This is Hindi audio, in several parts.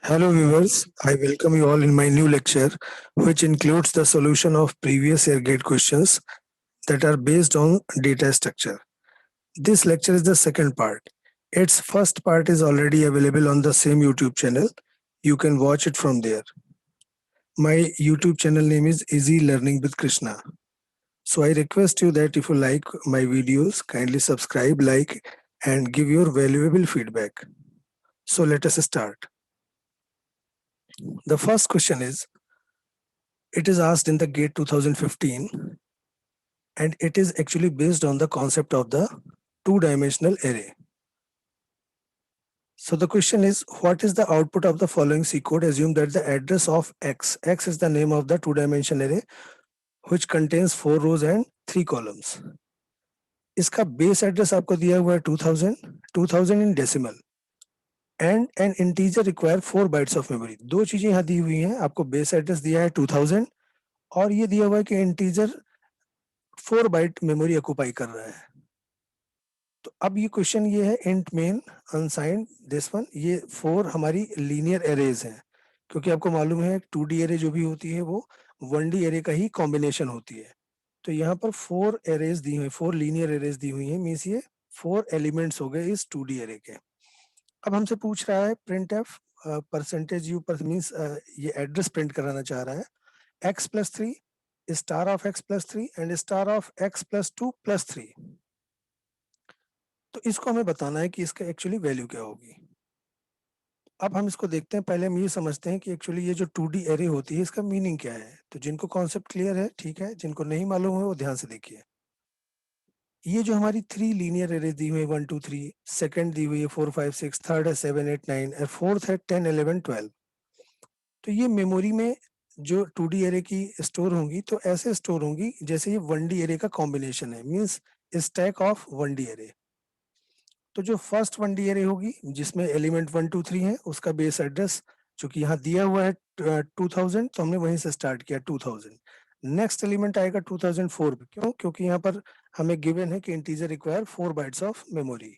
Hello viewers, I welcome you all in my new lecture which includes the solution of previous year gate questions that are based on data structure. This lecture is the second part. Its first part is already available on the same YouTube channel. You can watch it from there. My YouTube channel name is Easy Learning with Krishna. So I request you that if you like my videos, kindly subscribe, like and give your valuable feedback. So let us start. The first question is, it is asked in the GATE 2015 and it is actually based on the concept of the two-dimensional array. So the question is, what is the output of the following C code? Assume that the address of X is the name of the two-dimensional array which contains 4 rows and 3 columns. इसका base address आपको दिया हुआ है 2000 in decimal and an integer require 4 bytes of memory. दो चीजें यहाँ दी हुई हैं, आपको base address दिया है 2000 और ये दिया हुआ है कि integer 4 byte memory ऑक्यूपाई कर रहा है. तो अब ये क्वेश्चन ये है int main unsigned this one, ये 4 हमारी लीनियर एरेज हैं क्योंकि आपको मालूम है 2D एरे जो भी होती है वो 1D एरे का ही कॉम्बिनेशन होती है. तो यहाँ पर 4 एरेज दी हुई, 4 लीनियर एरेज दी हुई हैं, मींस ये 4 एलिमेंट्स हो गए इस 2D एरे के. अब हमसे पूछ रहा है प्रिंट एफ परसेंटेज यू पर मींस ये एड्रेस प्रिंट कराना चाह रहा है x+3 star of x+3 and star of x+2+3. तो इसको हमें बताना है कि इसका एक्चुअली वैल्यू क्या होगी. अब हम इसको देखते हैं. पहले हम ये समझते हैं कि एक्चुअली ये जो 2D एरे होती है इसका मीनिंग क्या है. तो जिनको कॉन्सेप्ट क्लियर है ठीक है, जिनको नहीं मालूम है वो ध्यान से देखिए. ये जो हमारी 3 लीनियर एरे दी हुई है 1 2 3, सेकंड दी हुई है 4 5 6, थर्ड है 7 8 9 और फोर्थ है 10 11 12. तो ये मेमोरी में जो 2D एरे की स्टोर होंगी तो ऐसे स्टोर होंगी जैसे ये 1D एरे का कॉम्बिनेशन है, means stack of 1D array. तो जो फर्स्ट 1D एरे होगी जिसमें एलिमेंट 1 2 3 है उसका बेस एड्रेस जो कि यहाँ दिया हुआ है 2000, तो हमने वहीं से स्टार्ट किया 2000. नेक्स्ट एलिमेंट आएगा 2004 पे. क्यों? क्योंकि यहाँ पर हमें गिवन है कि integer require 4 bytes of memory.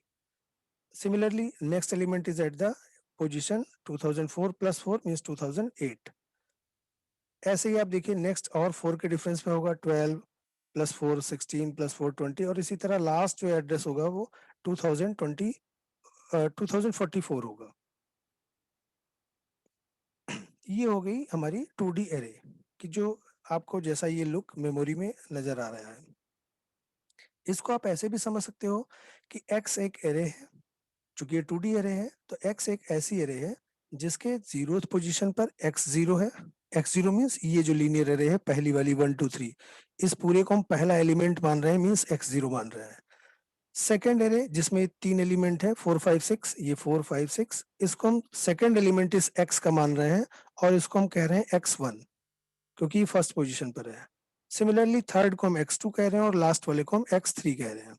Similarly next element is at the position 2004 + 4 means 2008. ऐसे ही आप देखिए नेक्स्ट और 4 के डिफरेंस में होगा 12 + 4 16 + 4 20 और इसी तरह लास्ट जो एड्रेस होगा वो 2020 2044 होगा. ये हो गई हमारी 2D एरे कि जो आपको जैसा ये लुक मेमोरी में नजर आ रहा है. इसको आप ऐसे भी समझ सकते हो कि x एक एरे है, चूंकि ये 2D एरे है तो x एक ऐसी एरे है जिसके 0th पोजीशन पर x0 है. x0 मींस ये जो लीनियर एरे है पहली वाली 1 2 3, इस पूरे को हम पहला एलिमेंट मान रहे हैं, मींस x0 मान रहे हैं. सेकेंड एरे जिसमें 3 एलिमेंट है 4 5 6, ये 4 5 6, इसको हम सेकेंड एलिमेंट इस x का मान रहे हैं और इसको हम कह रहे हैं x1 क्योंकि फर्स्ट पोजीशन पर है. सिमिलरली थर्ड को हम x2 कह रहे हैं और लास्ट वाले को हम x3 कह रहे हैं.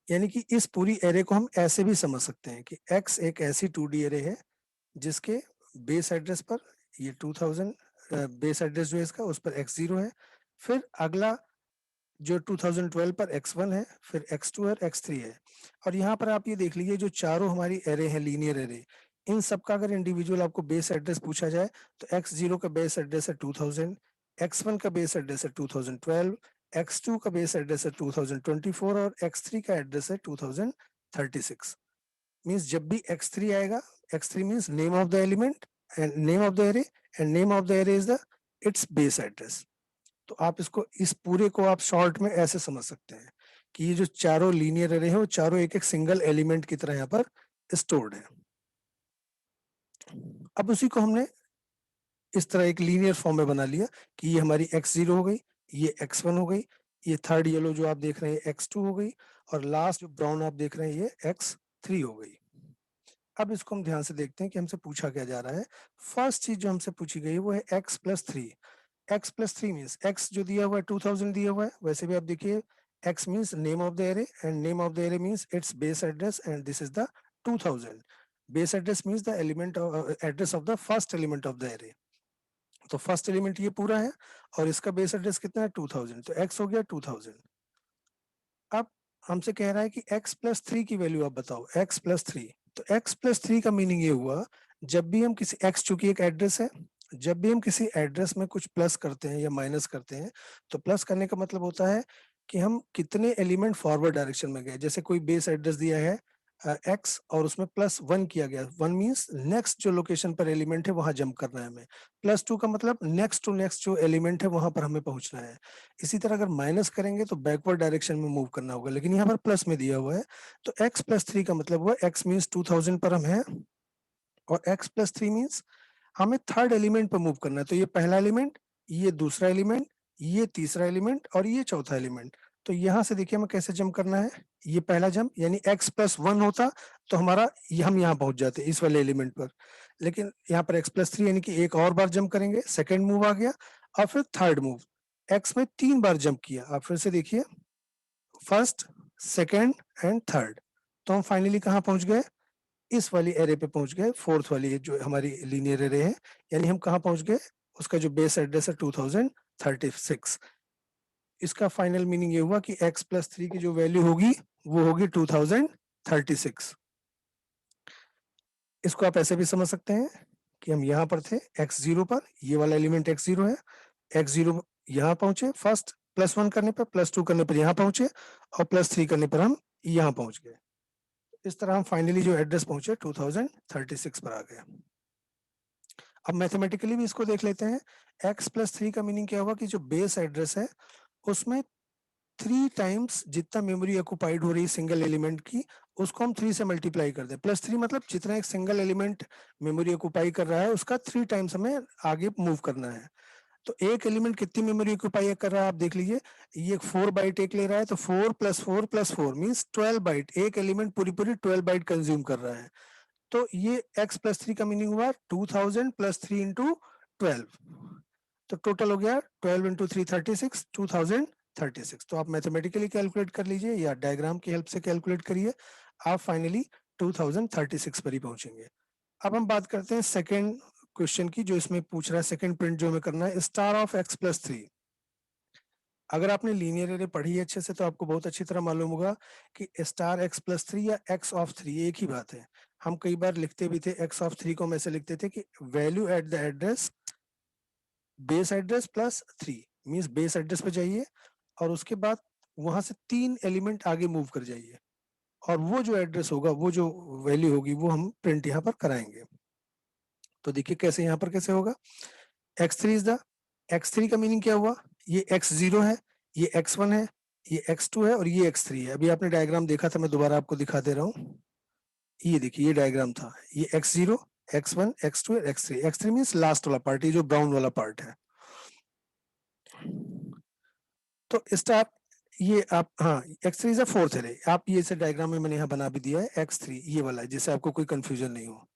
यानी कि इस पूरी एरे को हम ऐसे भी समझ सकते हैं कि x एक ऐसी 2D एरे है जिसके बेस एड्रेस पर ये 2000 बेस एड्रेस जो है इसका उस पर x0 है, फिर अगला जो 2012 पर x1 है, फिर x2 और x3 है. और यहाँ पर आप ये देख लीजिए जो चारों हमारी एरे है लीनियर एरे, इन सब का अगर इंडिविजुअल आपको बेस एड्रेस पूछा जाए तो x0 का बेस एड्रेस है 2000, x1 का बेस एड्रेस है 2012, x2 का बेस एड्रेस है 2024 और x3 का एड्रेस है 2036. मींस जब भी x3 आएगा, x3 means name of the element and name of the array and name of the array is the it's base address. तो आप इसको इस पूरे को आप शॉर्ट में ऐसे समझ सकते हैं कि ये जो चारों लीनियर एरे हैं वो चारों एक एक सिंगल एलिमेंट की तरह यहाँ पर स्टोर्ड है. अब उसी को हमने इस तरह एक लीनियर फॉर्म में बना लिया कि ये हमारी x0 हो गई, ये x1 हो गई, ये थर्ड येलो जो आप देख रहे हैं x2 हो गई और लास्ट जो ब्राउन आप देख रहे हैं ये x3 हो गई. अब इसको हम ध्यान से देखते हैं कि हमसे पूछा क्या जा रहा है. फर्स्ट चीज जो हमसे पूछी गई वो है x+3. x+3 मींस x जो दिया हुआ है 2000 दिया हुआ है, वैसे भी आप देखिए x means name of the array and name of the array means it's base address and this is the 2000. Base address means the element address of the first element of the array. तो फर्स्ट एलिमेंट ये पूरा है और इसका बेस एड्रेस कितना है 2000, तो x हो गया 2000. अब हमसे कह रहा है कि x+3 की वैल्यू आप बताओ. x+3 तो x प्लस 3 का मीनिंग ये हुआ, जब भी हम किसी x, चूंकि एक एड्रेस है, जब भी हम किसी एड्रेस में कुछ प्लस करते हैं या माइनस करते हैं, तो प्लस करने का मतलब होता है कि हम कितने एलिमेंट फॉरवर्ड डायरेक्शन में गए। जैसे कोई बेस एड्रेस दिया है x और उसमें +1 किया गया, 1 मीन्स नेक्स्ट जो लोकेशन पर एलिमेंट है वहां जंप करना है हमें। +2 का मतलब नेक्स्ट टू नेक्स्ट जो एलिमेंट है वहां पर हमें पहुंचना है। इसी तरह अगर माइनस करेंगे तो बैकवर्ड डायरेक्शन में मूव करना होगा, लेकिन यहाँ पर प्लस में दिया हुआ है। तो x प्लस 3 का मतलब हुआ x मीन्स 2000 पर हम हैं, और x प्लस 3 मीन्स हमें थर्ड एलिमेंट पर मूव करना है। तो ये पहला एलिमेंट, ये दूसरा एलिमेंट, ये तीसरा एलिमेंट और ये चौथा एलिमेंट। तो यहां से देखिए हमें कैसे जंप करना है। ये पहला जंप यानी x प्लस 1 होता तो हमारा हम यहाँ पहुंच जाते इस वाले एलिमेंट पर, लेकिन यहाँ पर x प्लस 3 यानी कि एक और बार जंप करेंगे, सेकेंड मूव आ गया, और फिर थर्ड मूव। x में 3 बार जंप किया, आप फिर से देखिए, फर्स्ट, सेकेंड एंड थर्ड। तो हम फाइनली कहाँ पहुंच गए, इस वाली एरे पे पहुंच गए, फोर्थ वाली जो हमारी लीनियर एरे है। यानी हम कहाँ पहुंच गए, उसका जो बेस एड्रेस है 2036। इसका फाइनल मीनिंग ये हुआ कि x प्लस 3 की जो वैल्यू होगी वो होगी 2036। इसको आप ऐसे भी समझ सकते हैं कि हम यहाँ पर थे x0 पर, ये वाला एलिमेंट x0 है, x0 यहाँ पहुंचे, फर्स्ट +1 करने पर, +2 करने पर यहाँ पहुंचे, और +3 करने पर हम यहाँ पहुंच गए। इस तरह हम फाइनली जो एड्रेस पहुंचे 2036 पर आ गए। अब मैथमेटिकली भी इसको देख लेते हैं। x प्लस 3 का मीनिंग क्या हुआ कि जो बेस एड्रेस है उसमें 3 टाइम्स जितना मेमोरी ऑक्युपाइड हो रही है सिंगल एलिमेंट की, उसको हम 3 से मल्टीप्लाई कर दें। +3 मतलब जितना एक सिंगल एलिमेंट मेमोरी ऑक्युपाई कर रहा है उसका 3 टाइम्स हमें आगे मूव करना है। तो एक एलिमेंट कितनी मेमोरी ऑक्युपाई कर रहा है आप देख लीजिए, ये 4 बाइट एक ले रहा है, तो 4 + 4 + 4 मीन्स 12 बाइट, एक एलिमेंट पूरी पूरी 12 बाइट कंज्यूम कर रहा है। तो ये x प्लस 3 का मीनिंग हुआ 2000 + 3 × 12। तो टोटल हो गया 12 × 3 36, 2036। तो आप मैथमेटिकली कैलकुलेट कर लीजिए या डायग्राम की हेल्प से कैलकुलेट करिए, आप फाइनली 2036 पर ही पहुंचेंगे। अब हम बात करते हैं सेकेंड क्वेश्चन की, जो इसमें पूछ रहा है, सेकेंड प्रिंट जो हमें करना है, स्टार ऑफ x + 3। अगर आपने लीनियर एरे पढ़ी है अच्छे से तो आपको बहुत अच्छी तरह मालूम होगा कि स्टार x + 3 या x ऑफ 3 एक ही बात है। हम कई बार लिखते भी थे x ऑफ 3 को हम ऐसे लिखते थे कि value at the address, base address +3 means base address पे जाइए और उसके बाद वहां से 3 एलिमेंट आगे मूव कर जाइए, और वो जो एड्रेस होगा, वो जो वैल्यू होगी, वो हम प्रिंट यहाँ पर कराएंगे। तो देखिए कैसे यहाँ पर कैसे होगा। x3 इज द, x3 का मीनिंग क्या हुआ, ये x0 है, ये x1 है, ये x2 है और ये x3 है। अभी आपने डायग्राम देखा था, मैं दोबारा आपको दिखा दे रहा हूँ। ये देखिए ये डायग्राम था, ये x0, x1, x2 और x3। x3 मीन्स लास्ट वाला पार्ट, ये जो ब्राउन वाला पार्ट है। तो स्टार, ये आप, हाँ x3 is a fourth array. आप ये से डायग्राम में मैंने यहाँ बना भी दिया है x3, ये वाला है, जिससे आपको कोई कंफ्यूजन नहीं हो।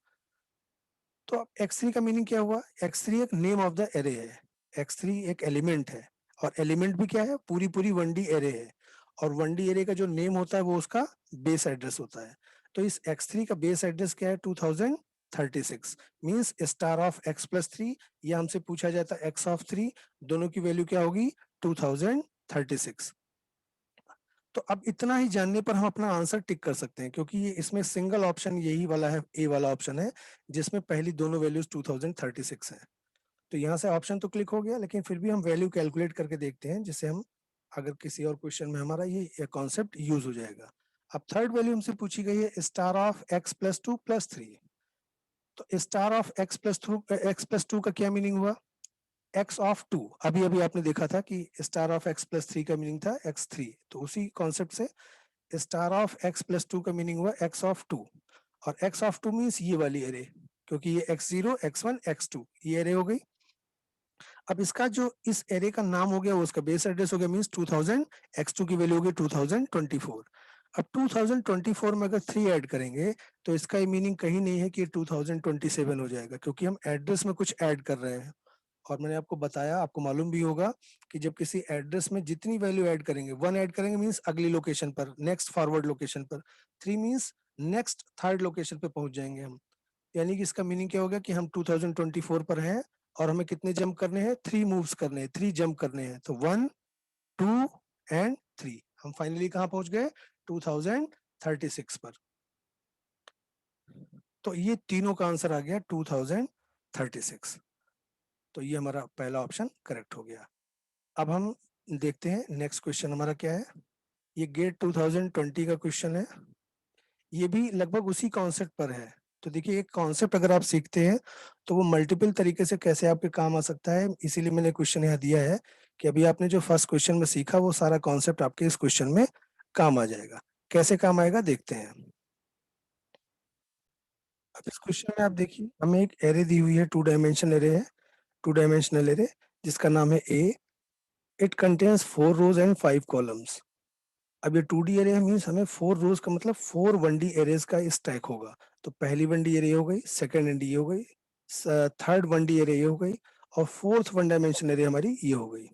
तो अब x3 का मीनिंग क्या हुआ, x3 एक नेम ऑफ द एरे है, x3 एक एलिमेंट है, और एलिमेंट भी क्या है, पूरी पूरी 1D एरे है, और 1D एरे का जो नेम होता है वो उसका बेस एड्रेस होता है। तो इस x3 का बेस एड्रेस क्या है, 2036 मीन्स स्टार ऑफ x + 3, या हमसे पूछा जाता है x ऑफ 3, दोनों की वैल्यू क्या होगी, 2036। तो अब इतना ही जानने पर हम अपना आंसर टिक कर सकते हैं, क्योंकि ये इसमें सिंगल ऑप्शन यही वाला है, ए वाला ऑप्शन है, जिसमें पहली दोनों वैल्यूज 2036 है। तो यहाँ से ऑप्शन तो क्लिक हो गया, लेकिन फिर भी हम वैल्यू कैलकुलेट करके देखते हैं, जिससे हम अगर किसी और क्वेश्चन में हमारा ये कॉन्सेप्ट यूज हो जाएगा। अब थर्ड वैल्यू हमसे पूछी गई है स्टार ऑफ x + 2 + 3। तो स्टार ऑफ x + 2 का क्या मीनिंग हुआ, x ऑफ 2। अभी अभी आपने देखा था कि स्टार ऑफ x + 3 का मीनिंग था x3, तो उसी कॉन्सेप्ट से स्टार ऑफ x + 2 का मीनिंग हुआ x ऑफ 2, और x ऑफ 2 मीन्स ये वाली एरे, क्योंकि ये x0, x1, x2 ये एरे हो गई। अब इसका जो इस एरे का नाम हो गया वो उसका बेस एड्रेस हो गया, मीन्स 2000, x2 की वैल्यू हो गई 2024। अब 2024 में अगर 3 ऐड करेंगे तो इसका ये मीनिंग कहीं नहीं है कि ये 2027 हो जाएगा, क्योंकि हम एड्रेस में कुछ ऐड कर रहे हैं। और मैंने आपको बताया, आपको मालूम भी होगा कि जब किसी एड्रेस में जितनी वैल्यू ऐड करेंगे, 1 ऐड करेंगे मीन्स अगली लोकेशन पर, नेक्स्ट फॉरवर्ड लोकेशन पर, 3 मीन्स नेक्स्ट थर्ड लोकेशन पे पहुंच जाएंगे हम। यानी कि इसका मीनिंग क्या होगा कि हम 2024 पर हैं और हमें कितने जंप करने हैं, 3 मूव्स करने हैं, 3 जंप करने हैं। तो 1, 2 एंड 3, हम फाइनली कहां पहुंच गए, 2036 पर। तो ये तीनों का आंसर आ गया 2036। तो ये हमारा पहला ऑप्शन करेक्ट हो गया। अब हम देखते हैं नेक्स्ट क्वेश्चन हमारा क्या है। ये गेट 2020 का क्वेश्चन है, ये भी लगभग उसी कॉन्सेप्ट पर है। तो देखिए, एक कॉन्सेप्ट अगर आप सीखते हैं तो वो मल्टीपल तरीके से कैसे आपके काम आ सकता है, इसीलिए मैंने क्वेश्चन यहाँ दिया है कि अभी आपने जो फर्स्ट क्वेश्चन में सीखा वो सारा कॉन्सेप्ट आपके इस क्वेश्चन में काम आ जाएगा। कैसे काम आएगा देखते हैं। अब इस क्वेश्चन में आप देखिए, हमें एक एरे दी हुई है, 2 डायमेंशनल एरे है, 2 डायमेंशनल एरे जिसका नाम है A. It contains 4 rows and 5 columns. अब ये 2D एरे मीन्स हमें 4 रोज का मतलब 4 1D एरेज का स्टैक होगा। तो पहली 1D एरे हो गई, सेकंड 1D ये हो गई, थर्ड 1D एरे ये हो गई, और फोर्थ 1 डायमेंशन एरे हमारी ये हो गई।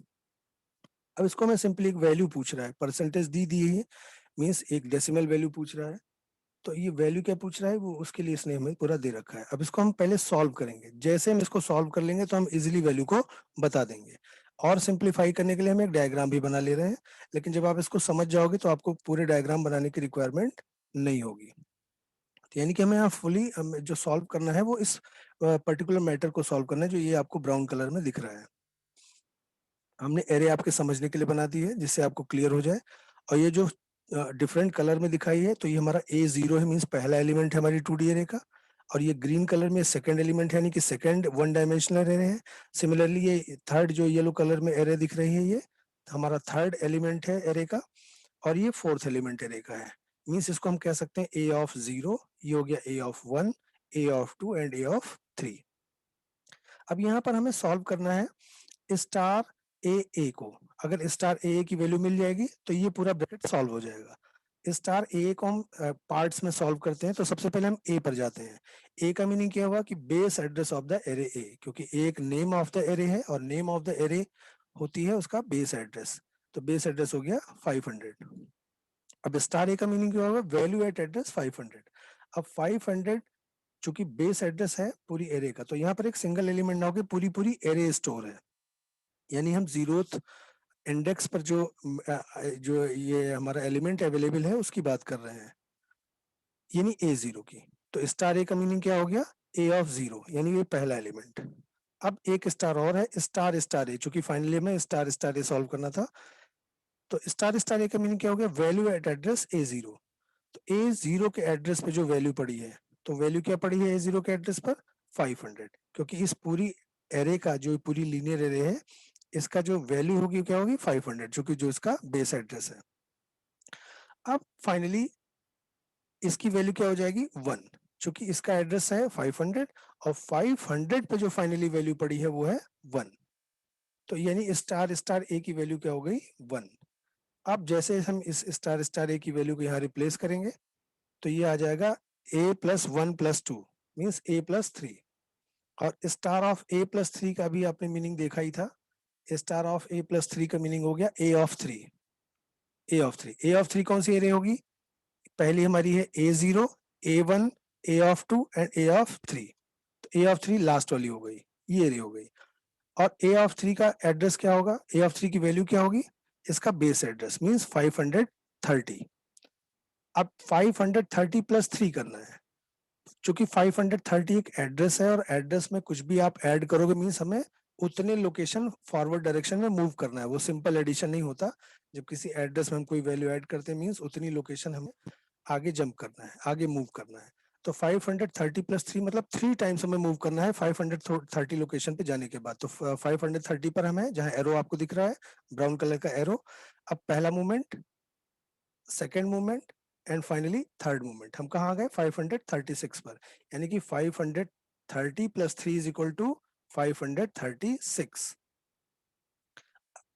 अब इसको हमें सिंपली एक वैल्यू पूछ रहा है, परसेंटेज दी है, मीन्स एक डेसिमल वैल्यू पूछ रहा है। तो ये वैल्यू क्या पूछ रहा है, वो उसके लिए इसने हमें पूरा दे रखा है। अब इसको हम पहले सॉल्व करेंगे, जैसे हम इसको सॉल्व कर लेंगे तो हम इजीली वैल्यू को बता देंगे। और सिंप्लीफाई करने के लिए हम एक डायग्राम भी बना ले रहे हैं, लेकिन जब आप इसको समझ जाओगे तो आपको पूरे डायग्राम बनाने की रिक्वायरमेंट नहीं होगी। तो यानी कि हमें यहाँ फुली जो सॉल्व करना है वो इस पर्टिकुलर मैटर को सॉल्व करना है, जो ये आपको ब्राउन कलर में दिख रहा है। हमने एरे आपके समझने के लिए बना दी है, जिससे आपको क्लियर हो जाए। और ये जो डिफरेंट कलर में दिखाई है, तो ये हमारा A0 है, मीन्स पहला एलिमेंट है हमारी 2D एरे का। और ये ग्रीन कलर में सेकंड एलिमेंट है, यानी कि सेकंड 1 डायमेंशनल एरे है। सिमिलरली ये थर्ड जो येलो कलर में एरे दिख रही है, ये हमारा थर्ड एलिमेंट है एरे का। और ये फोर्थ एलिमेंट एरे का है, मीन्स इसको हम कह सकते हैं A0, ये हो गया A1, A2 एंड A3। अब यहाँ पर हमें सॉल्व करना है स्टार ए को। अगर स्टार ए की वैल्यू मिल जाएगी तो ये पूरा ब्रैकेट सॉल्व हो जाएगा। स्टार ए को हम पार्ट्स में सॉल्व करते हैं, तो सबसे पहले हम ए पर जाते हैं। ए का मीनिंग क्या हुआ कि base address of the array A, क्योंकि एक नेम ऑफ द एरे है और नेम ऑफ द एरे होती है उसका बेस एड्रेस। तो बेस एड्रेस हो गया 500। अब स्टार ए का मीनिंग क्या होगा, वैल्यू एट एड्रेस 500। अब 500 चूंकि बेस एड्रेस है पूरी एरे का, तो यहाँ पर एक सिंगल एलिमेंट ना होकर पूरी पूरी एरे स्टोर है। यानी हम जीरोथ इंडेक्स पर जो ये हमारा एलिमेंट अवेलेबल है उसकी बात कर रहे हैं, यानी A0 की। तो स्टार ए का मीनिंग क्या हो गया, A0, यानी ये पहला एलिमेंट। अब एक स्टार और है, स्टार स्टार ए, चूंकि फाइनली हमें स्टार स्टार ए सॉल्व करना था। तो स्टार स्टार ए का मीनिंग क्या हो गया, वैल्यू एट एड्रेस A0। तो A0 के एड्रेस पे जो वैल्यू पड़ी है, तो वैल्यू क्या पड़ी है A0 के एड्रेस पर, 500। क्योंकि इस पूरी एरे का जो पूरी लीनियर एरे है, इसका जो वैल्यू होगी क्या होगी 500, जो कि जो इसका बेस एड्रेस है। अब फाइनली इसकी वैल्यू क्या हो जाएगी 1, क्योंकि इसका एड्रेस है 500 और 500 पे जो फाइनली वैल्यू पड़ी है वो है 1। तो यानी स्टार स्टार ए की वैल्यू क्या हो गई 1। अब जैसे हम इस स्टार स्टार ए की वैल्यू को यहाँ रिप्लेस करेंगे, तो ये आ जाएगा A+1+2 मीन्स A+3। और स्टार ऑफ A+3 का भी आपने मीनिंग देखा ही था। स्टार ऑफ A+3 का मीनिंग हो गया A(3). A(3) कौन सी एरे होगी, पहली हमारी है A0, A1, A(2) and A(3). तो A(3) लास्ट वाली हो गई, ये एरे हो गई। और A(3) का एड्रेस क्या होगा, A(3) की वैल्यू क्या होगी, इसका बेस एड्रेस मीन्स 530। अब 530 प्लस 3 करना है, चूंकि 530 एक एड्रेस है और एड्रेस में कुछ भी आप ऐड करोगे मीन्स हमें उतने लोकेशन फॉरवर्ड डायरेक्शन में मूव करना है, वो सिंपल एडिशन नहीं होता। जब किसी एड्रेस में हम कोई वैल्यू ऐड करते हैं मीन्स उतनी लोकेशन हमें आगे जंप करना है, आगे मूव करना है। तो 530 प्लस 3 मतलब 3 टाइम्स हमें मूव करना है 530 लोकेशन पे जाने के बाद। तो 530 पर हमें, जहाँ एरो आपको दिख रहा है ब्राउन कलर का एरो, अब पहला movement, second movement and finally third movement, हम कहाँ आ गए 536 पर। यानी कि 530 प्लस 3 इज इक्वल टू 536।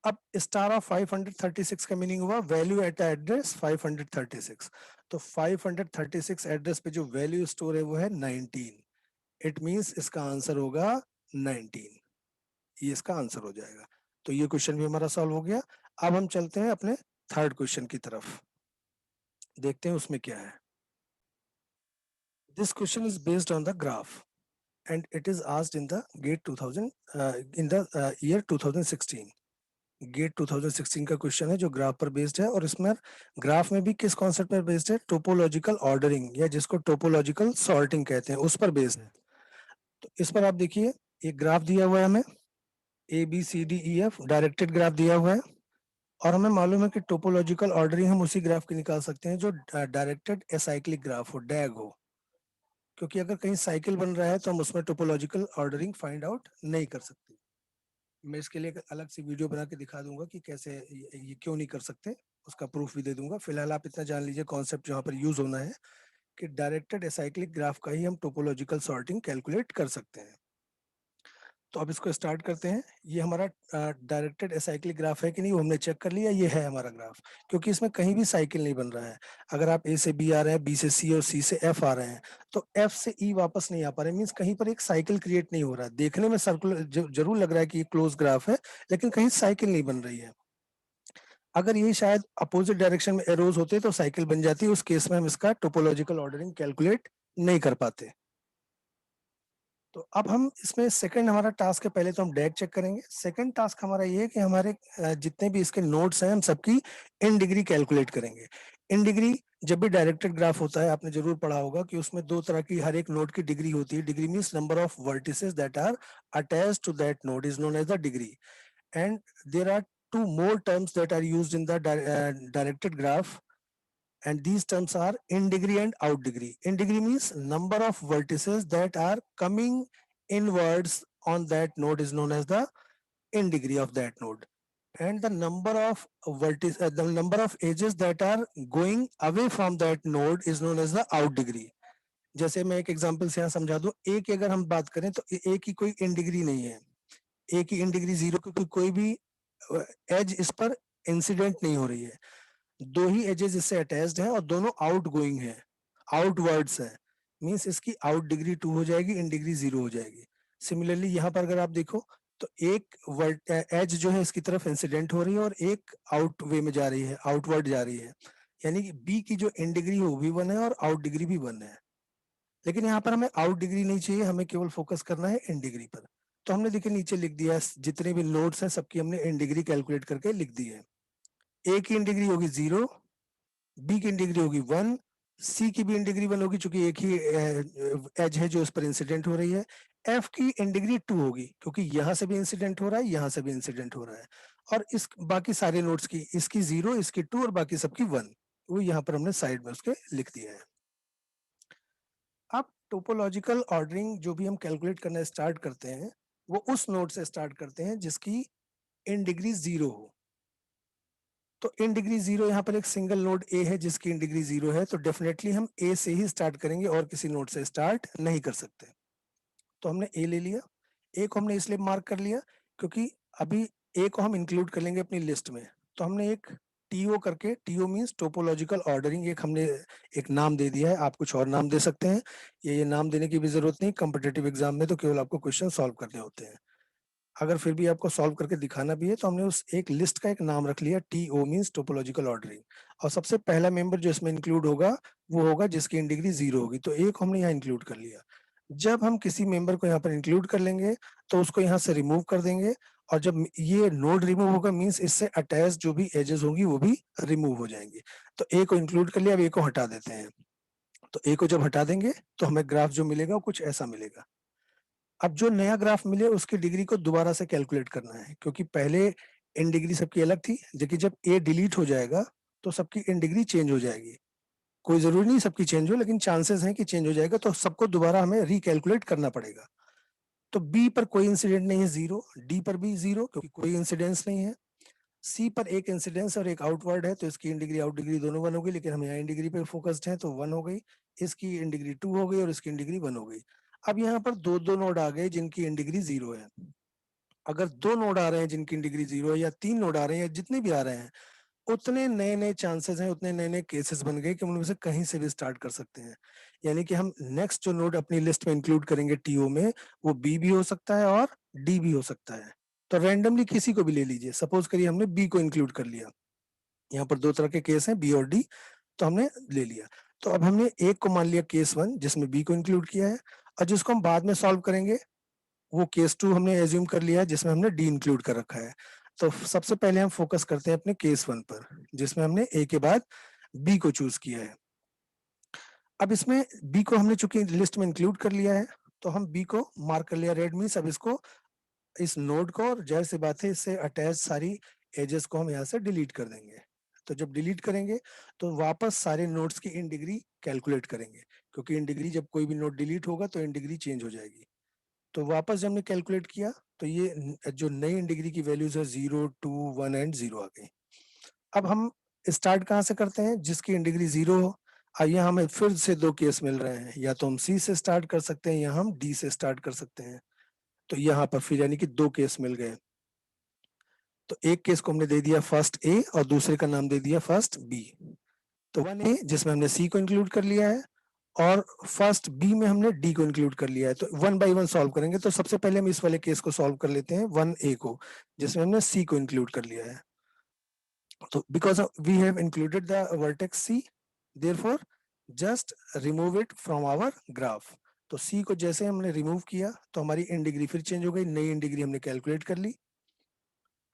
अब स्टार ऑफ 536 का मीनिंग हुआ वैल्यू एट एड्रेस 536। तो 536 एड्रेस पे जो वैल्यू स्टोर है वो है 19। इट मींस इसका आंसर होगा 19, ये इसका आंसर हो जाएगा। तो ये क्वेश्चन भी हमारा सॉल्व हो गया। अब हम चलते हैं अपने थर्ड क्वेश्चन की तरफ, देखते हैं उसमें क्या है। This question is based on the graph and it is asked in the gate 2000 in the year 2016. Gate 2016 का क्वेश्चन है जो ग्राफ पर बेस्ड है, और इसमें ग्राफ में भी किस कॉन्सेप्ट पर बेस्ड है, टोपोलॉजिकल ऑर्डरिंग या जिसको टोपोलॉजिकल सॉर्टिंग कहते हैं उस पर बेस्ड है। तो इस पर आप देखिए एक ग्राफ दिया हुआ है हमें, ABCDEF डायरेक्टेड ग्राफ दिया हुआ है, और हमें मालूम है कि टोपोलॉजिकल ऑर्डरिंग हम उसी ग्राफ की निकाल सकते हैं जो डायरेक्टेड एसाइक्लिक ग्राफ हो, डैग हो, क्योंकि अगर कहीं साइकिल बन रहा है तो हम उसमें टोपोलॉजिकल ऑर्डरिंग फाइंड आउट नहीं कर सकते। मैं इसके लिए एक अलग सी वीडियो बना के दिखा दूंगा कि कैसे ये क्यों नहीं कर सकते, उसका प्रूफ भी दे दूंगा। फिलहाल आप इतना जान लीजिए कॉन्सेप्ट जहाँ पर यूज होना है कि डायरेक्टेड एसाइक्लिक ग्राफ का ही हम टोपोलॉजिकल सॉर्टिंग कैलकुलेट कर सकते हैं। तो अब इसको स्टार्ट करते हैं। ये हमारा डायरेक्टेड एसाइक्लिक ग्राफ है कि नहीं वो हमने चेक कर लिया, ये है हमारा ग्राफ, क्योंकि इसमें कहीं भी साइकिल नहीं बन रहा है। अगर आप ए से बी आ रहे हैं, बी से सी और सी से एफ आ रहे हैं, तो एफ से ई वापस नहीं आ पा रहे, मीन्स कहीं पर एक साइकिल क्रिएट नहीं हो रहा है। देखने में सर्कुलर जरूर लग रहा है कि ये क्लोज ग्राफ है, लेकिन कहीं साइकिल नहीं बन रही है। अगर ये शायद अपोजिट डायरेक्शन में एरोज होते तो साइकिल बन जाती, उस केस में हम इसका टोपोलॉजिकल ऑर्डरिंग कैलकुलेट नहीं कर पाते। तो अब हम इसमें सेकंड हमारा टास्क है, पहले तो हम डैग चेक करेंगे। सेकंड टास्क हमारा ये है कि हमारे जितने भी इसके नोड्स हैं हम सबकी इन डिग्री कैलकुलेट करेंगे। इन डिग्री जब भी डायरेक्टेड ग्राफ होता है आपने जरूर पढ़ा होगा कि उसमें दो तरह की हर एक नोड की डिग्री होती है। Degree means number of vertices that are attached to that node is known as the degree, and there are two more terms that are used in the directed graph, and these terms are in degree and out degree. In degree means number of vertices that are coming inwards on that node is known as the in degree of that node, and the number of the number of edges that are going away from that node is known as the out degree. जैसे मैं एक एग्जांपल से यहाँ समझा दूं, ए की अगर हम बात करें तो ए की कोई इन डिग्री नहीं है, ए की इन डिग्री 0, क्योंकि कोई भी एज इस पर इंसिडेंट नहीं हो रही है। दो ही एजेस इससे अटैच्ड हैं और दोनों आउट गोइंग है, आउटवर्ड्स है, मींस इसकी आउट डिग्री 2 हो जाएगी, इन डिग्री 0 हो जाएगी। सिमिलरली यहाँ पर अगर आप देखो तो एक एज जो है इसकी तरफ इंसिडेंट हो रही है और एक आउट वे में जा रही है, आउटवर्ड जा रही है, यानी कि बी की जो इन डिग्री है वो भी 1 है और आउट डिग्री भी 1 है। लेकिन यहाँ पर हमें आउट डिग्री नहीं चाहिए, हमें केवल फोकस करना है इन डिग्री पर। तो हमने देखिए नीचे लिख दिया, जितने भी नोड्स हैं सबकी हमने इन डिग्री कैलकुलेट करके लिख दी है। ए की इन डिग्री होगी 0, बी की इन डिग्री होगी 1, सी की भी इन डिग्री 1 होगी क्योंकि एक ही एज है जो उस पर इंसिडेंट हो रही है। एफ की इन डिग्री 2 होगी क्योंकि यहां से भी इंसिडेंट हो रहा है, यहां से भी इंसिडेंट हो रहा है। और इस बाकी सारे नोड्स की, इसकी 0, इसकी 2 और बाकी सबकी 1, वो यहाँ पर हमने साइड में उसके लिख दिया है। अब टोपोलॉजिकल ऑर्डरिंग जो भी हम कैलकुलेट करना स्टार्ट करते हैं वो उस नोड से स्टार्ट करते हैं जिसकी इन डिग्री 0 हो। तो इन डिग्री 0 यहाँ पर एक सिंगल नोड ए है जिसकी इन डिग्री 0 है, तो डेफिनेटली हम ए से ही स्टार्ट करेंगे और किसी नोड से स्टार्ट नहीं कर सकते। तो हमने ए ले लिया, ए को हमने इसलिए मार्क कर लिया क्योंकि अभी ए को हम इंक्लूड कर लेंगे अपनी लिस्ट में। तो हमने एक टीओ करके, टीओ मींस टोपोलॉजिकल ऑर्डरिंग, एक हमने एक नाम दे दिया है। आप कुछ और नाम दे सकते हैं, ये नाम देने की भी जरूरत नहीं, कॉम्पिटेटिव एग्जाम में तो केवल आपको क्वेश्चन सॉल्व करने होते हैं। अगर फिर भी आपको सॉल्व करके दिखाना भी है तो हमने उस एक लिस्ट का एक नाम रख लिया, टीओ मींस टोपोलॉजिकल ऑर्डरिंग, और सबसे पहला मेंबर जो इसमें इंक्लूड होगा वो होगा जिसकी इन डिग्री 0 होगी। तो ए को हमने यहाँ इंक्लूड कर लिया। जब हम किसी मेंबर को यहाँ पर इंक्लूड कर लेंगे तो उसको यहाँ से रिमूव कर देंगे, और जब ये नोड रिमूव होगा मींस इससे अटैच जो भी एजेस होंगी वो भी रिमूव हो जाएंगी। तो ए को इंक्लूड कर लिया, अब ए को हटा देते हैं। तो ए को जब हटा देंगे तो हमें ग्राफ जो मिलेगा वो कुछ ऐसा मिलेगा। अब जो नया ग्राफ मिले उसकी डिग्री को दोबारा से कैलकुलेट करना है, क्योंकि पहले इन डिग्री सबकी अलग थी, जबकि जब ए डिलीट हो जाएगा तो सबकी इन डिग्री चेंज हो जाएगी। कोई जरूरी नहीं सबकी चेंज हो, लेकिन चांसेस हैं कि चेंज हो जाएगा, तो सबको दोबारा हमें रिकैलकुलेट करना पड़ेगा। तो बी पर कोई इंसिडेंट नहीं है 0, डी पर भी 0 क्योंकि कोई इंसिडेंस नहीं है, सी पर एक इंसिडेंस और एक आउटवर्ड है तो इसकी इन डिग्री आउट डिग्री दोनों 1 हो गई, लेकिन हम यहाँ इन डिग्री पे फोकस्ड हैं तो 1 हो गई, इसकी इन डिग्री 2 हो गई और इसकी इन डिग्री 1 हो गई। अब यहाँ पर दो दो नोड आ गए जिनकी इन डिग्री 0 है। अगर 2 नोड आ रहे हैं जिनकी डिग्री 0 है, या 3 नोड आ रहे हैं, या जितने भी आ रहे हैं, उतने नए नए चांसेस हैं, उतने नए नए केसेस बन गए कि हम उनमें से कहीं से भी स्टार्ट कर सकते हैं। यानी कि हम नेक्स्ट जो नोड अपनी लिस्ट में इंक्लूड करेंगे टीओ में, वो बी भी हो सकता है और डी भी हो सकता है। तो रैंडमली किसी को भी ले लीजिए, सपोज करिए हमने बी को इंक्लूड कर लिया, यहाँ पर दो तरह के केस हैं बी और डी, तो हमने ले लिया। तो अब हमने एक को मान लिया केस 1 जिसमें बी को इंक्लूड किया है, और जिसको हम बाद में सॉल्व करेंगे वो केस 2 हमने एज्यूम कर लिया है जिसमें हमने डी इंक्लूड कर रखा है। तो सबसे पहले हम फोकस करते हैं अपने केस 1 पर, जिसमें हमने ए के बाद बी को चूज किया है। अब इसमें बी को हमने चूंकि लिस्ट में इंक्लूड कर लिया है, तो हम बी को मार्क कर लिया रेड मीन्स अब इसको, इस नोड को, और जाहिर सी बात है इससे अटैच सारी एजेस को हम यहाँ से डिलीट कर देंगे। तो जब डिलीट करेंगे तो वापस सारे नोड्स की इन डिग्री कैलकुलेट करेंगे, क्योंकि इन डिग्री जब कोई भी नोड डिलीट होगा तो इन डिग्री चेंज हो जाएगी। तो वापस जब हमने कैलकुलेट किया तो ये जो नई इन डिग्री की वैल्यूज है 0, 2, 1 एंड 0 आ गई। अब हम स्टार्ट कहाँ से करते हैं, जिसकी इन डिग्री 0 हो। अब यहाँ हमें फिर से दो केस मिल रहे हैं, या तो हम सी से स्टार्ट कर सकते हैं या हम डी से स्टार्ट कर सकते हैं। तो यहाँ पर फिर यानी कि दो केस मिल गए। तो एक केस को हमने दे दिया फर्स्ट ए और दूसरे का नाम दे दिया फर्स्ट बी। तो 1A जिसमें हमने सी को इंक्लूड कर लिया है, और फर्स्ट बी में हमने डी को इंक्लूड कर लिया है। तो 1 बाय 1 सॉल्व करेंगे। तो सबसे पहले हम इस वाले केस को सॉल्व कर लेते हैं 1A को, जिसमें हमने सी को इंक्लूड कर लिया है। तो because we have included the vertex C, therefore just remove it from our graph. तो सी को जैसे हमने रिमूव किया तो हमारी इन डिग्री फिर चेंज हो गई, नई इन डिग्री हमने कैलकुलेट कर ली।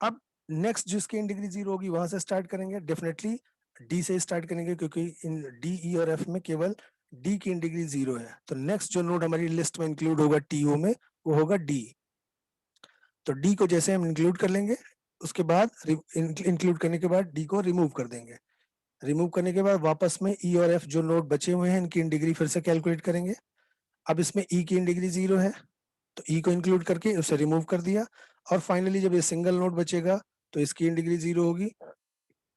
अब नेक्स्ट जिसकी इन डिग्री 0 होगी वहां से स्टार्ट करेंगे, डेफिनेटली डी से स्टार्ट करेंगे, क्योंकि इन डी, ई और एफ में केवल डी की इन डिग्री 0 है। तो नेक्स्ट जो नोड हमारी लिस्ट में इंक्लूड होगा टीओ में, वो होगा डी। तो डी को जैसे हम इंक्लूड कर लेंगे, उसके बाद इंक्लूड करने के बाद डी को रिमूव कर देंगे। रिमूव करने के बाद वापस में ई और एफ जो नोड बचे हुए हैं इनकी इन डिग्री फिर से कैलकुलेट करेंगे। अब इसमें ई की इन डिग्री 0 है, तो ई को इंक्लूड करके उसे रिमूव कर दिया। और फाइनली जब ये सिंगल नोड बचेगा तो इसकी इन डिग्री 0 होगी,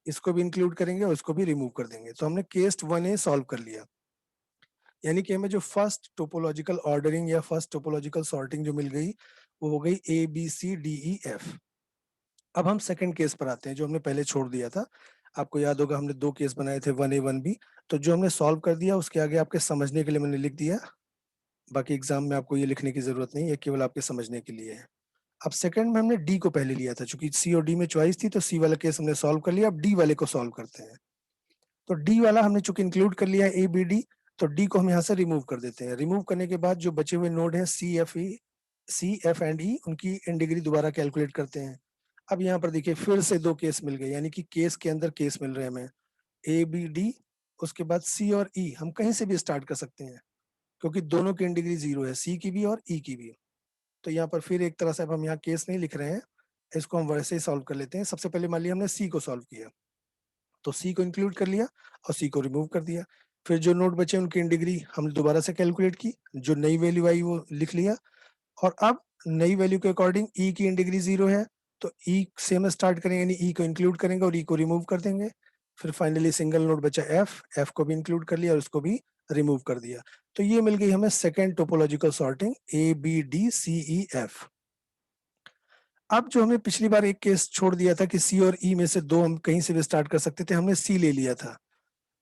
इसको भी इंक्लूड करेंगे और इसको भी रिमूव कर देंगे। तो हमने केस 1A सॉल्व कर लिया। यानी कि हमें जो फर्स्ट टोपोलॉजिकल ऑर्डरिंग या फर्स्ट टोपोलॉजिकल सॉर्टिंग जो मिल गई वो हो गई A B C D E F. अब हम सेकंड केस पर आते हैं जो हमने पहले छोड़ दिया था। आपको याद होगा हमने दो केस बनाए थे 1A 1B। तो जो हमने सॉल्व कर दिया उसके आगे आपके समझने के लिए मैंने लिख दिया, बाकी एग्जाम में आपको ये लिखने की जरूरत नहीं है, केवल आपके समझने के लिए है। अब सेकंड में हमने डी को पहले लिया था, चूंकि सी और डी में चॉइस थी तो सी वाला केस हमने सॉल्व कर लिया। अब डी वाले को सॉल्व करते हैं। तो डी वाला हमने चूंकि इंक्लूड कर लिया ए बी डी, तो डी को हम यहाँ से रिमूव कर देते हैं। रिमूव करने के बाद जो बचे हुए नोड हैं सी एफ एंड ई, उनकी इन डिग्री दोबारा कैलकुलेट करते हैं। अब यहाँ पर देखिए फिर से दो केस मिल गए, यानी कि केस के अंदर केस मिल रहे हैं हमें, ए बी डी, उसके बाद सी और ई हम कहीं से भी स्टार्ट कर सकते हैं, क्योंकि दोनों की इन डिग्री 0 है, सी की भी और ई की भी। तो यहाँ पर फिर एक तरह से अब हम यहाँ केस नहीं लिख रहे हैं, इसको हम वैसे ही सॉल्व कर लेते हैं। सबसे पहले मान लिया हमने सी को सॉल्व किया, तो सी को इंक्लूड कर लिया और सी को रिमूव कर दिया। फिर जो नोट बचे उनकी इन डिग्री हमने दोबारा से कैलकुलेट की, जो नई वैल्यू आई वो लिख लिया। और अब नई वैल्यू के अकॉर्डिंग ई की इन डिग्री 0 है, तो ई से हम स्टार्ट करेंगे, यानी ई को इंक्लूड करेंगे और ई को रिमूव कर देंगे। फिर फाइनली सिंगल नोड बचा एफ, एफ को भी इंक्लूड कर लिया और उसको भी रिमूव कर दिया। तो ये मिल गई हमें second topological sorting A B D C E F. अब जो हमने पिछली बार एक केस छोड़ दिया था कि सी और ई में से दो हम कहीं से भी स्टार्ट कर सकते थे, हमने सी ले लिया था।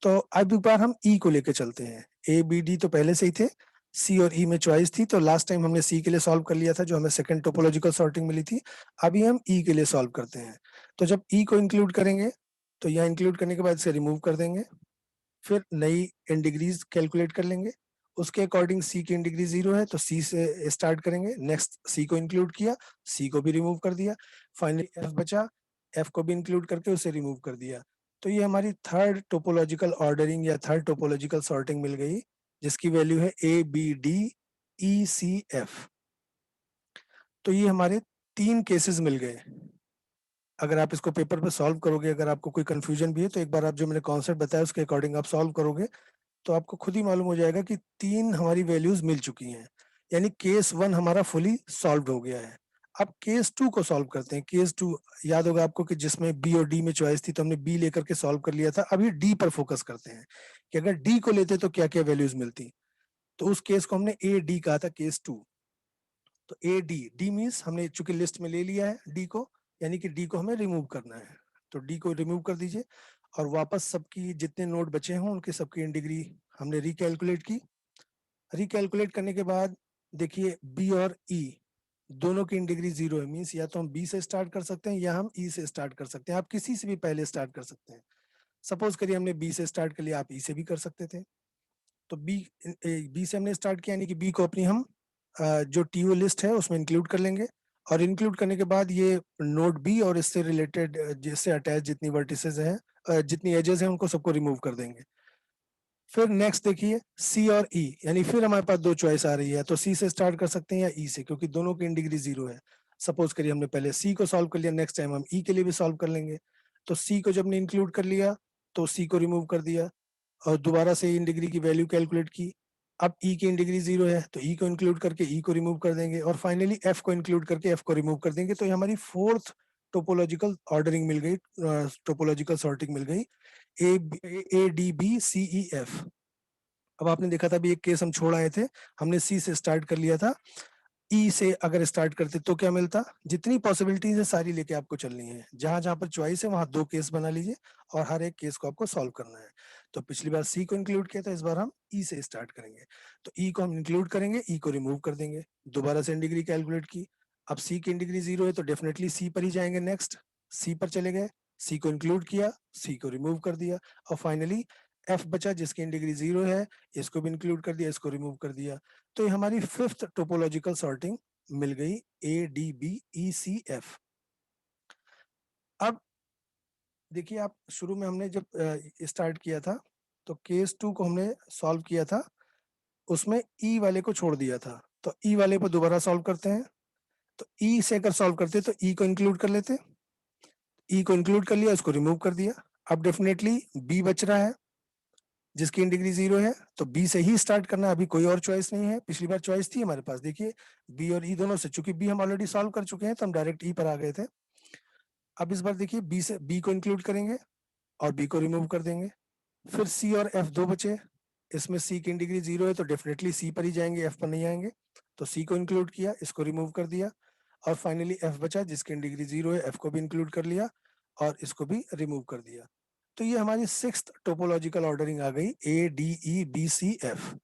तो अब एक बार हम ई को लेके चलते हैं। ए बी डी तो पहले से ही थे, सी और ई में चॉइस थी, तो लास्ट टाइम हमने सी के लिए सॉल्व कर लिया था जो हमें सेकंड टोपोलॉजिकल सॉर्टिंग मिली थी। अभी हम ई के लिए सॉल्व करते हैं। तो जब ई को इंक्लूड करेंगे तो यहाँ इंक्लूड करने के बाद इसे रिमूव कर देंगे, फिर नई इन डिग्रीज कैलकुलेट कर लेंगे। उसके अकॉर्डिंग सी की इन डिग्री 0 है तो सी से स्टार्ट करेंगे। नेक्स्ट सी को इंक्लूड किया, सी को भी रिमूव कर दिया। फाइनली एफ बचा, एफ को भी इंक्लूड करके उसे रिमूव कर दिया। तो ये हमारी थर्ड टोपोलॉजिकल ऑर्डरिंग या थर्ड टोपोलॉजिकल सॉर्टिंग मिल गई, जिसकी वैल्यू है A B D E C F. तो ये हमारे तीन केसेस मिल गए। अगर आप इसको पेपर पे सॉल्व करोगे, अगर आपको कोई कंफ्यूजन भी है तो एक बार आप जो मैंने कॉन्सेप्ट बताया उसके अकॉर्डिंग आप सॉल्व करोगे तो आपको खुद ही मालूम हो जाएगा कि तीन हमारी वैल्यूज मिल चुकी हैं, यानी केस 1 हमारा फुली सॉल्व हो गया है। अब केस 2 को सॉल्व करते हैं। केस 2 याद होगा आपको कि जिसमें बी और डी में चॉइस थी, तो हमने बी लेकर के सॉल्व कर लिया था। अभी डी पर फोकस करते हैं कि अगर डी को लेते तो क्या क्या वैल्यूज मिलती। तो उस केस को हमने ए डी कहा था, केस 2। तो ए डी, डी मीन्स हमने चूंकि लिस्ट में ले लिया है डी को, यानी कि डी को हमें रिमूव करना है। तो डी को रिमूव कर दीजिए और वापस सबकी जितने नोड बचे हों उनके सबकी इन डिग्री हमने रिकैलकुलेट की। रिकैलकुलेट करने के बाद देखिए बी और ई दोनों की इन डिग्री 0 है, मीन्स या तो हम बी से स्टार्ट कर सकते हैं या हम ई से स्टार्ट कर सकते हैं। आप किसी से भी पहले स्टार्ट कर सकते हैं। सपोज करिए हमने बी से स्टार्ट कर लिया, आप ई से भी कर सकते थे। तो बी से हमने स्टार्ट किया, यानी कि बी को अपनी हम जो टीओ लिस्ट है उसमें इंक्लूड कर लेंगे और इंक्लूड करने के बाद ये नोड बी और इससे रिलेटेड जिससे अटैच जितनी वर्टिसेस हैं, जितनी एजेस हैं, उनको सबको रिमूव कर देंगे। फिर नेक्स्ट देखिए सी और ई, यानी फिर हमारे पास दो चॉइस आ रही है, तो सी से स्टार्ट कर सकते हैं या ई से, क्योंकि दोनों की इन डिग्री 0 है। सपोज करिए हमने पहले सी को सॉल्व कर लिया, नेक्स्ट टाइम हम ई के लिए भी सॉल्व कर लेंगे। तो सी को जब ने इंक्लूड कर लिया तो सी को रिमूव कर दिया और दोबारा से इन डिग्री की वैल्यू कैलकुलेट की। अब ई की इन डिग्री 0 है तो ई को इंक्लूड करके ई को रिमूव कर देंगे और फाइनली एफ को इंक्लूड करके एफ को रिमूव कर देंगे। तो ये हमारी फोर्थ टोपोलॉजिकल ऑर्डरिंग मिल गई, टोपोलॉजिकल सॉर्टिंग मिल गई, A D B C E F. अब आपने देखा था अभी एक केस हम छोड़ आए थे, हमने सी से स्टार्ट कर लिया था, ई से अगर स्टार्ट करते तो क्या मिलता। जितनी पॉसिबिलिटीज है सारी लेके आपको चलनी है, जहां जहां पर चॉइस है वहां दो केस बना लीजिए और हर एक केस को आपको सॉल्व करना है। तो पिछली बार सी को इंक्लूड किया था, इस बार हम ई से स्टार्ट करेंगे। तो ई को हम इंक्लूड करेंगे, ई को रिमूव कर देंगे, दोबारा से डिग्री कैलकुलेट की। अब सी की डिग्री 0 है तो डेफिनेटली सी पर ही जाएंगे, नेक्स्ट सी पर चले गए, सी को इंक्लूड किया, सी को रिमूव कर दिया और फाइनली एफ बचा जिसकी डिग्री 0 है, इसको भी इंक्लूड कर दिया, इसको रिमूव कर दिया। तो ये हमारी फिफ्थ टोपोलॉजिकल सॉर्टिंग मिल गई, A D B E C F. अब देखिए आप शुरू में हमने जब स्टार्ट किया था तो केस 2 को हमने सॉल्व किया था, उसमें ई वाले को छोड़ दिया था, तो ई वाले पर दोबारा सॉल्व करते हैं। तो ई से अगर सॉल्व करते तो ई को इंक्लूड कर लेते, ई को इंक्लूड कर लिया, उसको रिमूव कर दिया। अब डेफिनेटली बी बच रहा है जिसकी इन डिग्री 0 है, तो बी से ही स्टार्ट करना, अभी कोई और चॉइस नहीं है। पिछली बार चॉइस थी हमारे पास, देखिए बी और ई दोनों से, चूंकि बी हम ऑलरेडी सॉल्व कर चुके हैं तो हम डायरेक्ट ई पर आ गए थे। अब इस बार देखिए बी से बी को इंक्लूड करेंगे और बी को रिमूव कर देंगे। फिर सी और एफ दो बचे, इसमें सी की डिग्री 0 है तो डेफिनेटली सी पर ही जाएंगे, एफ पर नहीं आएंगे। तो सी को इंक्लूड किया, इसको रिमूव कर दिया और फाइनली एफ बचा जिसकी डिग्री 0 है, एफ को भी इंक्लूड कर लिया और इसको भी रिमूव कर दिया। तो ये हमारी सिक्स्थ टोपोलॉजिकल ऑर्डरिंग आ गई, A D E B C F.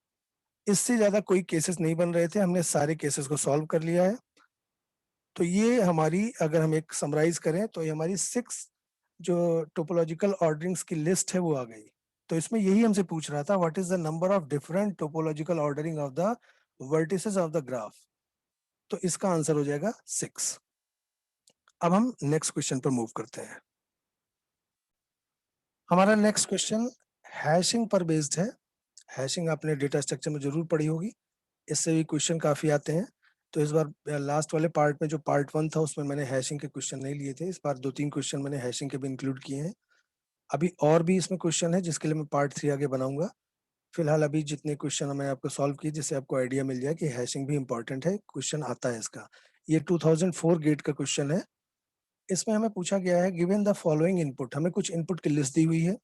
इससे ज्यादा कोई केसेस नहीं बन रहे थे, हमने सारे केसेस को सॉल्व कर लिया है। तो ये हमारी, अगर हम एक समराइज करें तो ये हमारी 6 जो टोपोलॉजिकल ऑर्डरिंग्स की लिस्ट है वो आ गई। तो इसमें यही हमसे पूछ रहा था, what is the number of different topological ordering of the vertices of the graph. तो इसका आंसर हो जाएगा 6। अब हम नेक्स्ट क्वेश्चन पर मूव करते हैं। हमारा नेक्स्ट क्वेश्चन हैशिंग पर बेस्ड है। हैशिंग आपने डेटा स्ट्रक्चर में जरूर पढ़ी होगी, इससे भी क्वेश्चन काफी आते हैं। तो इस बार लास्ट वाले पार्ट में जो पार्ट 1 था उसमें मैंने हैशिंग के क्वेश्चन नहीं लिए थे, इस बार 2-3 क्वेश्चन मैंने हैशिंग के भी इंक्लूड किए हैं। अभी और भी इसमें क्वेश्चन है जिसके लिए मैं पार्ट 3 आगे बनाऊंगा। फिलहाल अभी जितने क्वेश्चन मैंने आपको सॉल्व किए जिससे आपको आइडिया मिल जाए कि हैशिंग भी इंपॉर्टेंट है, क्वेश्चन आता है इसका। ये 2004 गेट का क्वेश्चन है। इसमें हमें पूछा गया है, गिवन द फॉलोइंग इनपुट, हमें कुछ इनपुट की लिस्ट दी हुई है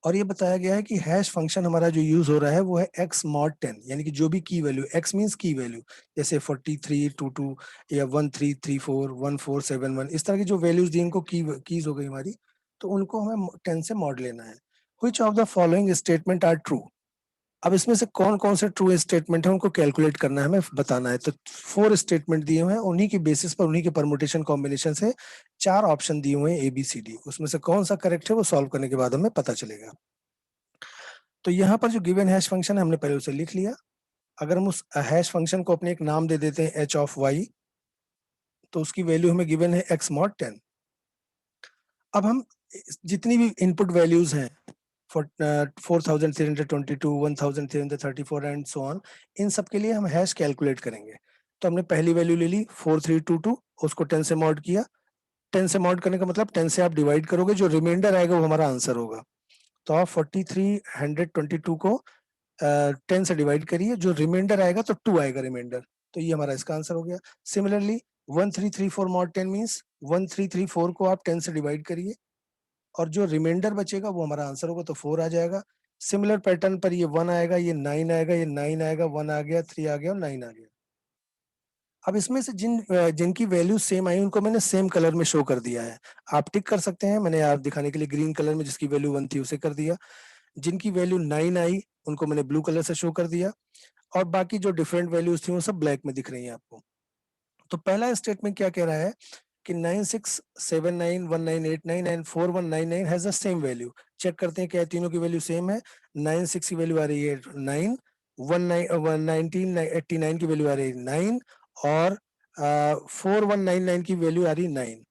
और ये बताया गया है कि हैश फंक्शन हमारा जो यूज हो रहा है वो है x mod 10, यानी कि जो भी की वैल्यू, x मींस की वैल्यू, जैसे 4322 या 1334 1471, इस तरह की जो वैल्यूज दी इनको कीज हो गई हमारी, तो उनको हमें 10 से मॉड लेना है। Which of the following statement are true. अब इसमें से कौन कौन से ट्रू स्टेटमेंट है उनको कैलकुलेट करना है, हमें बताना है। तो 4 स्टेटमेंट दिए हुए हैं, उन्हीं की बेसिस पर, उन्हीं के परमुटेशन कॉम्बिनेशन से 4 ऑप्शन दिए हुए हैं ABCD, उसमें से कौन सा करेक्ट है वो सॉल्व करने के बाद हमें पता चलेगा। तो यहाँ पर जो गिवन हैश फंक्शन है हमने पहले उसे लिख लिया। अगर हम उस हैश फंक्शन को अपने एक नाम दे देते हैं h ऑफ y, तो उसकी वैल्यू हमें गिवन है x mod 10। अब हम जितनी भी इनपुट वैल्यूज हैं 4322, 1334 एंड सो ऑन, इन सब के लिए हम हैश कैलकुलेट करेंगे। तो हमने पहली वैल्यू ले ली 4322, उसको 10 से मॉड किया। 10 से मॉड करने का मतलब 10 से आप डिवाइड करोगे, जो रिमाइंडर आएगा वो हमारा आंसर होगा। तो आप 4322 को 10 से डिवाइड करिए, जो रिमाइंडर आएगा तो 2 आएगा रिमाइंडर, तो ये हमारा इसका आंसर हो गया। सिमिलरली 1334 मॉड 10 मींस 1334 को आप 10 से डिवाइड करिए और जो रिमाइंडर बचेगा वो हमारा आंसर होगा, तो 4 आ जाएगा। सिमिलर पैटर्न पर ये 1 आएगा, ये 9 आएगा, ये 9 आएगा, 1 आ गया, 3 आ गया और 9 आ गया। अब इसमें से जिनकी वैल्यू सेम आई उनको मैंने सेम कलर में शो कर दिया है, आप टिक कर सकते हैं। मैंने आप दिखाने के लिए ग्रीन कलर में जिसकी वैल्यू 1 थी उसे कर दिया, जिनकी वैल्यू 9 आई उनको मैंने ब्लू कलर से शो कर दिया और बाकी जो डिफरेंट वैल्यूज थी वो सब ब्लैक में दिख रही हैं आपको। तो पहला स्टेटमेंट क्या कह रहा है कि 96791989 and 4199 has the same value. Check करते हैं क्या तीनों की वैल्यू सेम है। 96 की वैल्यू आ रही है 9, 1989 की वैल्यू आ रही है 9 और 4199 की वैल्यू आ रही 9,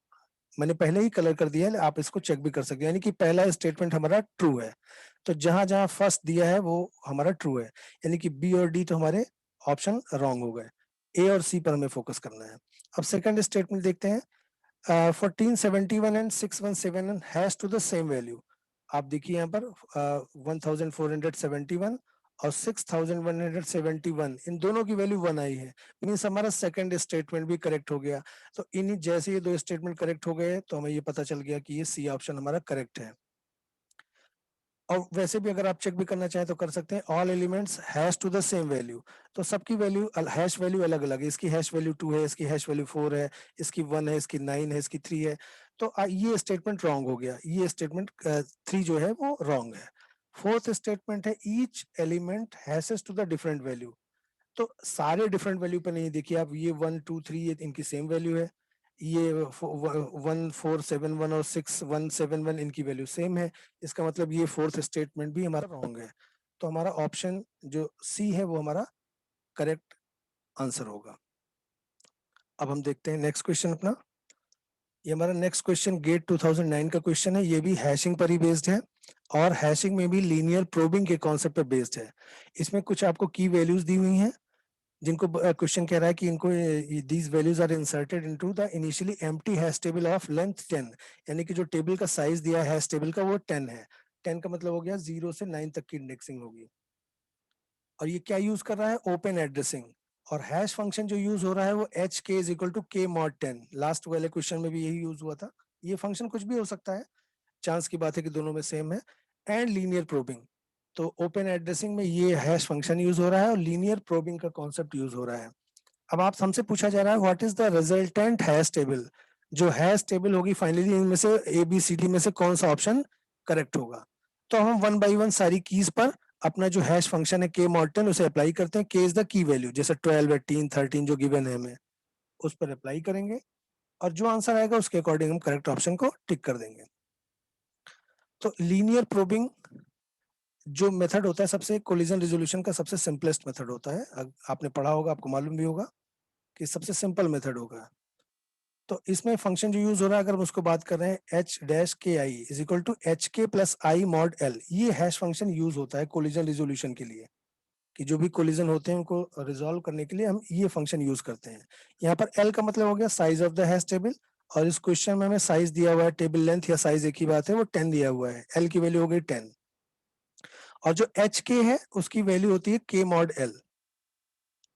मैंने पहले ही कलर कर दिया है, आप इसको चेक भी कर सकते हैं, यानी कि पहला स्टेटमेंट हमारा ट्रू है। तो जहां जहां फर्स्ट दिया है वो हमारा ट्रू है, यानी कि बी और डी तो हमारे ऑप्शन रॉन्ग हो गए, ए और सी पर हमें फोकस करना है। अब सेकंड स्टेटमेंट देखते हैं। 1471 and 617 has to the same value. आप देखिए यहाँ पर 1471 और 6171 इन दोनों की वैल्यू 1 आई है, मीन्स हमारा सेकंड स्टेटमेंट भी करेक्ट हो गया। तो इन जैसे ये दो स्टेटमेंट करेक्ट हो गए तो हमें ये पता चल गया कि ये सी ऑप्शन हमारा करेक्ट है। और वैसे भी अगर आप चेक भी करना चाहें तो कर सकते हैं, all elements hash to the same value. तो सबकी वैल्यू हैश वैल्यू अलग अलग है, इसकी हैश वैल्यू 2 है, इसकी हैश वैल्यू 4 है, इसकी 1 है, इसकी 9 है, इसकी 3 है। तो ये स्टेटमेंट रॉन्ग हो गया, ये स्टेटमेंट 3 जो है वो रॉन्ग है। फोर्थ स्टेटमेंट है each element hashes to the different value. तो सारे डिफरेंट वैल्यू पे नहीं, देखिए आप ये 1 2 3 ये इनकी सेम वैल्यू है, ये 1471 और 6171 इनकी वैल्यू सेम है, इसका मतलब ये फोर्थ स्टेटमेंट भी हमारा रॉन्ग है। तो हमारा ऑप्शन जो सी है वो हमारा करेक्ट आंसर होगा। अब हम देखते हैं नेक्स्ट क्वेश्चन अपना। ये हमारा नेक्स्ट क्वेश्चन गेट 2009 का क्वेश्चन है, ये भी हैशिंग पर ही बेस्ड है और हैशिंग में भी लीनियर प्रोबिंग के कॉन्सेप्ट पर बेस्ड है। इसमें कुछ आपको की वैल्यूज दी हुई हैं, जिनको क्वेश्चन कह रहा है कि इनको these values are inserted into the initially empty hash table of length 10, यानी कि जो टेबल का साइज दिया है हैश टेबल का वो 10 है। 10 का मतलब हो गया 0 से 9 तक की इंडेक्सिंग होगी। और ये क्या यूज कर रहा है, ओपन एड्रेसिंग। और हैश फंक्शन जो यूज हो रहा है वो एच के इज इक्वल टू के मॉड 10, लास्ट वाले क्वेश्चन में भी यही यूज हुआ था। ये फंक्शन कुछ भी हो सकता है, चांस की बात है कि दोनों में सेम है। एंड लीनियर प्रोबिंग, तो ओपन एड्रेसिंग में ये हैश फंक्शन यूज हो रहा है और लीनियर प्रोबिंग का कॉन्सेप्ट यूज हो रहा है। अब आप हमसे पूछा जा रहा है what is the resultant hash table, जो हैश टेबल होगी फाइनली इनमें से ए बी सी डी में से कौन सा ऑप्शन करेक्ट होगा। तो हम वन बाई वन सारी कीज पर अपना जो हैश फंक्शन है के मॉड 10 उसे अप्लाई करते हैं। के इज द की वैल्यू, जैसे 12 18 13 जो गिवन है हमें उस पर अप्लाई करेंगे और जो आंसर आएगा उसके अकॉर्डिंग हम करेक्ट ऑप्शन को टिक कर देंगे। तो लीनियर प्रोबिंग जो मेथड होता है सबसे कोलिजन रिजोल्यूशन का सबसे सिंपलेस्ट मेथड होता है, आपने पढ़ा होगा, आपको मालूम भी होगा कि सबसे सिंपल मेथड होगा। तो इसमें फंक्शन जो यूज हो रहा है, अगर हम उसको बात कर रहे हैं एच डैश के I is equal to H के प्लस आई मॉड एल, ये हैश फंक्शन यूज होता है कोलिजन रिजोल्यूशन के लिए, कि जो भी कोलिजन होते हैं उनको रिजोल्व करने के लिए हम ये फंक्शन यूज करते हैं। यहाँ पर एल का मतलब हो गया size of the hash table, और इस क्वेश्चन में हमें साइज दिया हुआ है, टेबल लेंथ या साइज एक ही बात है, वो 10 दिया हुआ है, एल की वैल्यू हो गई 10। और जो एच के है उसकी वैल्यू होती है के मॉड एल।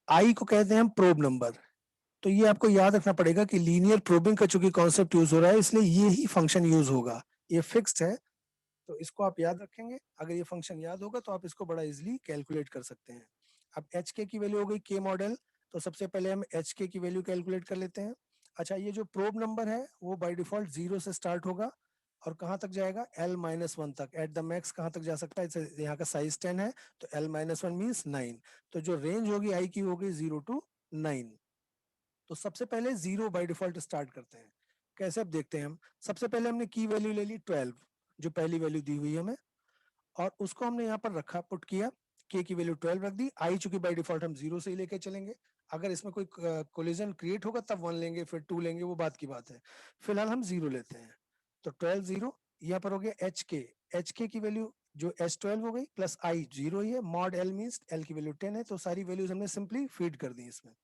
आई को कहते हैं हम प्रोब नंबर। तो ये आपको याद रखना पड़ेगा कि लीनियर प्रोबिंग का चूंकि कॉन्सेप्ट यूज हो रहा है इसलिए ये ही फंक्शन यूज होगा, ये फिक्स्ड है। तो इसको आप याद रखेंगे, अगर ये फंक्शन याद होगा तो आप इसको बड़ा इजीली कैलकुलेट कर सकते हैं। अब एच के की वैल्यू हो गई के मॉडल, तो सबसे पहले हम एच के की वैल्यू कैलकुलेट कर लेते हैं। अच्छा, ये जो प्रोब नंबर है वो बाय डिफॉल्ट 0 से स्टार्ट होगा और कहाँ तक जाएगा, L-1 तक, एट द मैक्स कहाँ तक जा सकता है, यहाँ का साइज 10 है तो L-1 मीन्स 9। तो जो रेंज होगी आई की होगी 0 to 9। तो सबसे पहले 0 बाय डिफॉल्ट स्टार्ट करते हैं। कैसे, अब देखते हैं हम। सबसे पहले हमने की वैल्यू ले ली 12, जो पहली वैल्यू दी हुई है हमें, और उसको हमने यहाँ पर रखा, पुट किया, के की वैल्यू 12 रख दी। आई चूंकि बाय डिफॉल्ट हम 0 से ही लेके चलेंगे, अगर इसमें कोई कोलिजन क्रिएट होगा तब 1 लेंगे फिर 2 लेंगे, वो बात की बात है। फिलहाल हम 0 लेते हैं, तो 12 0, यहाँ पर हो गया एच के। एच के की वैल्यू जो S12 हो गई प्लस आई 0 ही है, मॉड एल मीन्स एल की वैल्यू 10 है, तो सारी वैल्यूज हमने सिंपली फीड कर दी इसमें।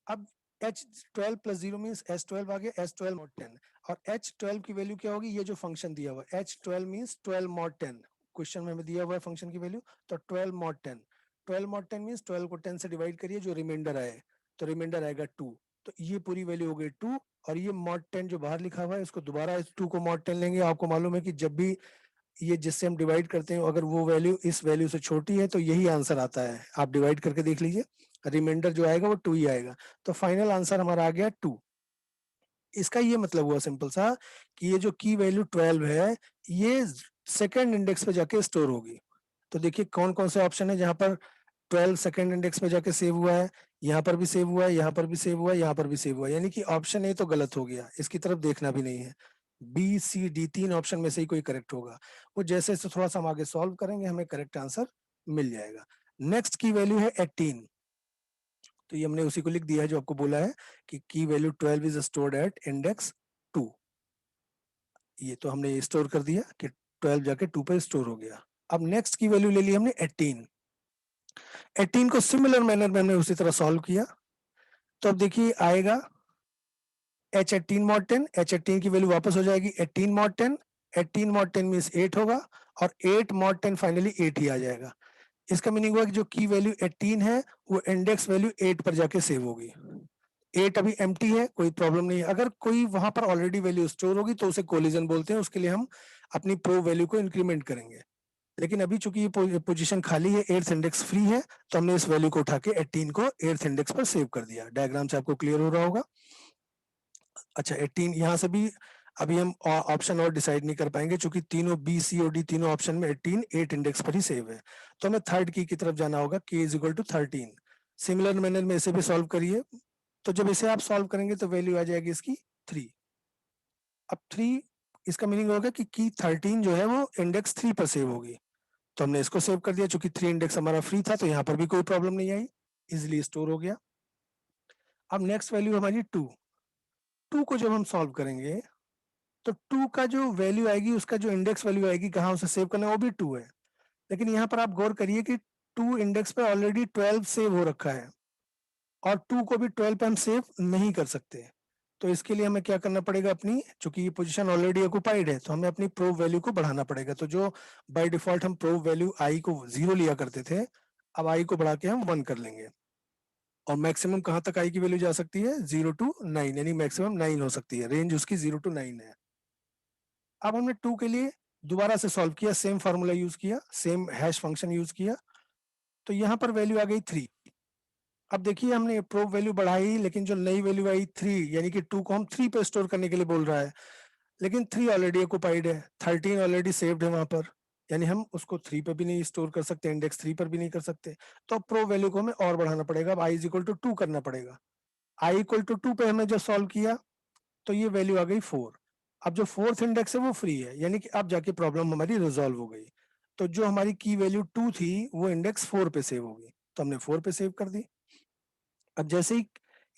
अब H12 प्लस 0 मीन्स S12 आ गया, S12 मॉड 10। और H12 की वैल्यू क्या होगी, ये जो फंक्शन दिया हुआ है H12 मीन्स 12 मॉड 10, क्वेश्चन में हमें दिया हुआ है फंक्शन की वैल्यू, तो 12 मॉड 10। 12 मॉड 10 मीन्स 12 को 10 से डिवाइड करिए, जो रिमाइंडर आए तो रिमाइंडर आएगा 2। तो ये पूरी वैल्यू हो गई 2, और ये मॉड 10 जो बाहर लिखा हुआ है इसको दोबारा इस 2 को मॉड 10 लेंगे। आपको मालूम है कि जब भी ये जिससे हम डिवाइड करते हैं अगर वो वैल्यू इस वैल्यू से छोटी है तो यही आंसर आता है, आप डिवाइड करके देख लीजिए, रिमाइंडर जो आएगा वो 2 ही आएगा। तो फाइनल आंसर हमारा आ गया 2। इसका ये मतलब हुआ सिंपल सा कि ये जो की वैल्यू 12 है ये सेकंड इंडेक्स पे जाके स्टोर होगी। तो देखिए कौन कौन से ऑप्शन है जहां पर 12 सेकंड इंडेक्स पे जाके सेव हुआ है, यहाँ पर भी सेव हुआ है, यहाँ पर भी सेव हुआ है, यहाँ पर भी सेव हुआ है, यानी कि ऑप्शन ए तो गलत हो गया, इसकी तरफ देखना भी नहीं है। बी सी डी तीन ऑप्शन में से ही कोई करेक्ट होगा। वो जैसे जैसे थोड़ा सा हम आगे सॉल्व करेंगे हमें करेक्ट आंसर मिल जाएगा। नेक्स्ट की वैल्यू है 18। तो ये हमने उसी को लिख दिया है जो आपको बोला है कि की value 12 is stored at index 2। ये तो हमने स्टोर कर दिया कि 12 जाके 2 पे स्टोर हो गया। अब नेक्स्ट की वैल्यू ले ली हमने 18। 18 को सिमिलर मैनर में हमने उसी तरह सॉल्व किया। तो अब देखिए आएगा H18 mod 10, H18 की वैल्यू वापस हो जाएगी 18 mod 10, 18 mod 10 मीन्स 8 होगा और 8 mod 10 फाइनली 8 ही आ जाएगा। इसका मीनिंग हुआ कि जो की वैल्यू 18 है वो इंडेक्स वैल्यू 8 पर जाके सेव होगी। 8 अभी एम्प्टी है, कोई प्रॉब्लम नहीं है। अगर कोई वहां पर ऑलरेडी वैल्यू स्टोर होगी तो उसे कोलिजन बोलते हैं, उसके लिए हम अपनी प्रो वैल्यू को इंक्रीमेंट करेंगे। लेकिन अभी चूंकि ये पोजीशन खाली है, 8th इंडेक्स फ्री है, तो हमने इस वैल्यू को उठा के 18 को 8th इंडेक्स पर सेव कर दिया। डायग्राम से आपको क्लियर हो रहा होगा। अच्छा 18 यहाँ से भी अभी हम ऑप्शन और डिसाइड नहीं कर पाएंगे, क्योंकि तीनों बी सी और डी तीनों ऑप्शन में 18 8 इंडेक्स पर ही सेव है। तो हमें थर्ड की तरफ जाना होगा, k is equal to 13। Similar manner में इसे भी सॉल्व करिए। तो जब इसे आप सॉल्व करेंगे तो वैल्यू आ जाएगी इसकी 3। अब 3 इसका मीनिंग होगा कि की 13 जो है वो इंडेक्स 3 पर सेव होगी। तो हमने इसको सेव कर दिया, चूंकि 3 इंडेक्स हमारा फ्री था तो यहाँ पर भी कोई प्रॉब्लम नहीं आई, इजिली स्टोर हो गया। अब नेक्स्ट वैल्यू हमारी 2। 2 को जब हम सॉल्व करेंगे तो 2 का जो वैल्यू आएगी, उसका जो इंडेक्स वैल्यू आएगी, कहाँ उसे सेव करना है, वो भी 2 है। लेकिन यहाँ पर आप गौर करिए कि 2 इंडेक्स पे ऑलरेडी 12 सेव हो रखा है और 2 को भी 12 पे हम सेव नहीं कर सकते। तो इसके लिए हमें क्या करना पड़ेगा, अपनी चूंकि ये पोजीशन ऑलरेडी ऑक्युपाइड है तो हमें अपनी प्रोब वैल्यू को बढ़ाना पड़ेगा। तो जो बाय डिफॉल्ट हम प्रोब वैल्यू आई को 0 लिया करते थे, अब आई को बढ़ा के हम 1 कर लेंगे। और मैक्सिमम कहाँ तक आई की वैल्यू जा सकती है, 0 to 9, यानी मैक्सिमम 9 हो सकती है। रेंज उसकी 0 to 9 है। अब हमने 2 के लिए दोबारा से सॉल्व किया, सेम फार्मूला यूज किया, सेम हैश फंक्शन यूज किया। तो यहाँ पर वैल्यू आ गई 3। अब देखिए हमने प्रोब वैल्यू बढ़ाई, लेकिन जो नई वैल्यू आई 3, यानी कि 2 को हम 3 पे स्टोर करने के लिए बोल रहा है, लेकिन 3 ऑलरेडी ऑक्युपाइड है, 13 ऑलरेडी सेव्ड है वहां पर, यानी हम उसको 3 पे भी नहीं स्टोर कर सकते, इंडेक्स 3 पर भी नहीं कर सकते। तो अब प्रोब वैल्यू को हमें और बढ़ाना पड़ेगा। अब आई इज इक्वल टू 2 करना पड़ेगा। आई इक्वल टू 2 पे हमने जब सॉल्व किया तो ये वैल्यू आ गई 4। अब जो 4th इंडेक्स है वो फ्री है, यानी कि अब जाके प्रॉब्लम हमारी रिजॉल्व हो गई। तो जो हमारी की वैल्यू 2 थी वो इंडेक्स 4 पे सेव होगी, तो हमने 4 पे सेव कर दी। अब जैसे ही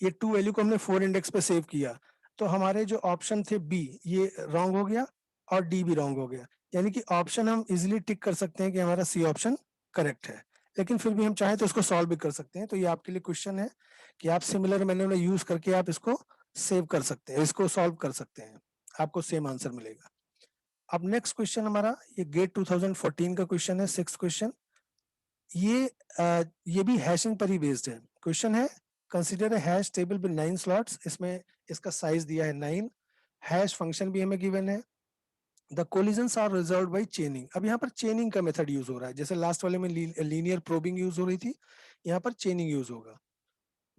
ये 2 वैल्यू को हमने 4 इंडेक्स पे सेव किया तो हमारे जो ऑप्शन थे बी, ये रॉन्ग हो गया और डी भी रॉन्ग हो गया। यानी कि ऑप्शन हम इजिली टिक कर सकते हैं कि हमारा सी ऑप्शन करेक्ट है, लेकिन फिर भी हम चाहें तो इसको सॉल्व भी कर सकते हैं। तो ये आपके लिए क्वेश्चन है कि आप सिमिलर मैन्युअल यूज करके आप इसको सेव कर सकते हैं, इसको सॉल्व कर सकते हैं, आपको सेम आंसर मिलेगा। अब नेक्स्ट क्वेश्चन हमारा ये गेट 2014 का क्वेश्चन है, 6th क्वेश्चन। ये भी हैशिंग पर ही बेस्ड है। क्वेश्चन है, consider a hash table with 9 slots. इसमें इसका साइज दिया है 9, हैश फंक्शन भी हमें गिवन है। The collisions are resolved by chaining. अब यहाँ पर चेनिंग का मेथड यूज हो रहा है, जैसे लास्ट वाले में लीनियर प्रोबिंग यूज हो रही थी, यहाँ पर चेनिंग यूज होगा।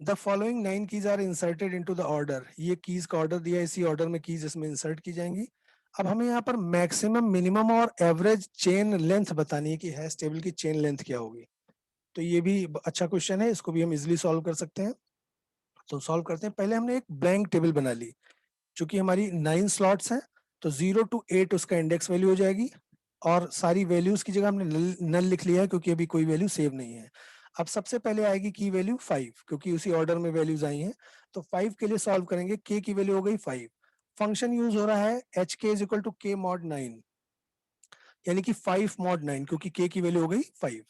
The following 9 keys are inserted into the order. ये कीज का ऑर्डर दिया है, इसी ऑर्डर में कीज इसमें इंसर्ट की जाएंगी। अब हमें यहाँ पर मैक्सिमम, मिनिमम और एवरेज चेन लेंथ बतानी है कि हैश टेबल की चेन लेंथ क्या होगी। तो ये भी अच्छा क्वेश्चन है, इसको भी हम इजिली सॉल्व कर सकते हैं। तो सॉल्व करते हैं। पहले हमने एक ब्लैंक टेबल बना ली, चूंकि हमारी 9 स्लॉट्स हैं तो 0 to 8 उसका इंडेक्स वैल्यू हो जाएगी, और सारी वैल्यूज की जगह हमने नल लिख लिया है क्योंकि अभी कोई वैल्यू सेव नहीं है। अब सबसे पहले आएगी की वैल्यू 5, क्योंकि उसी ऑर्डर में वैल्यूज आई हैं। तो 5 के लिए सॉल्व करेंगे, के की वैल्यू हो गई 5। फंक्शन यूज हो रहा है एच के इज इक्वल टू के मॉड 9, यानी कि 5 मॉड 9, क्योंकि के की वैल्यू हो गई 5।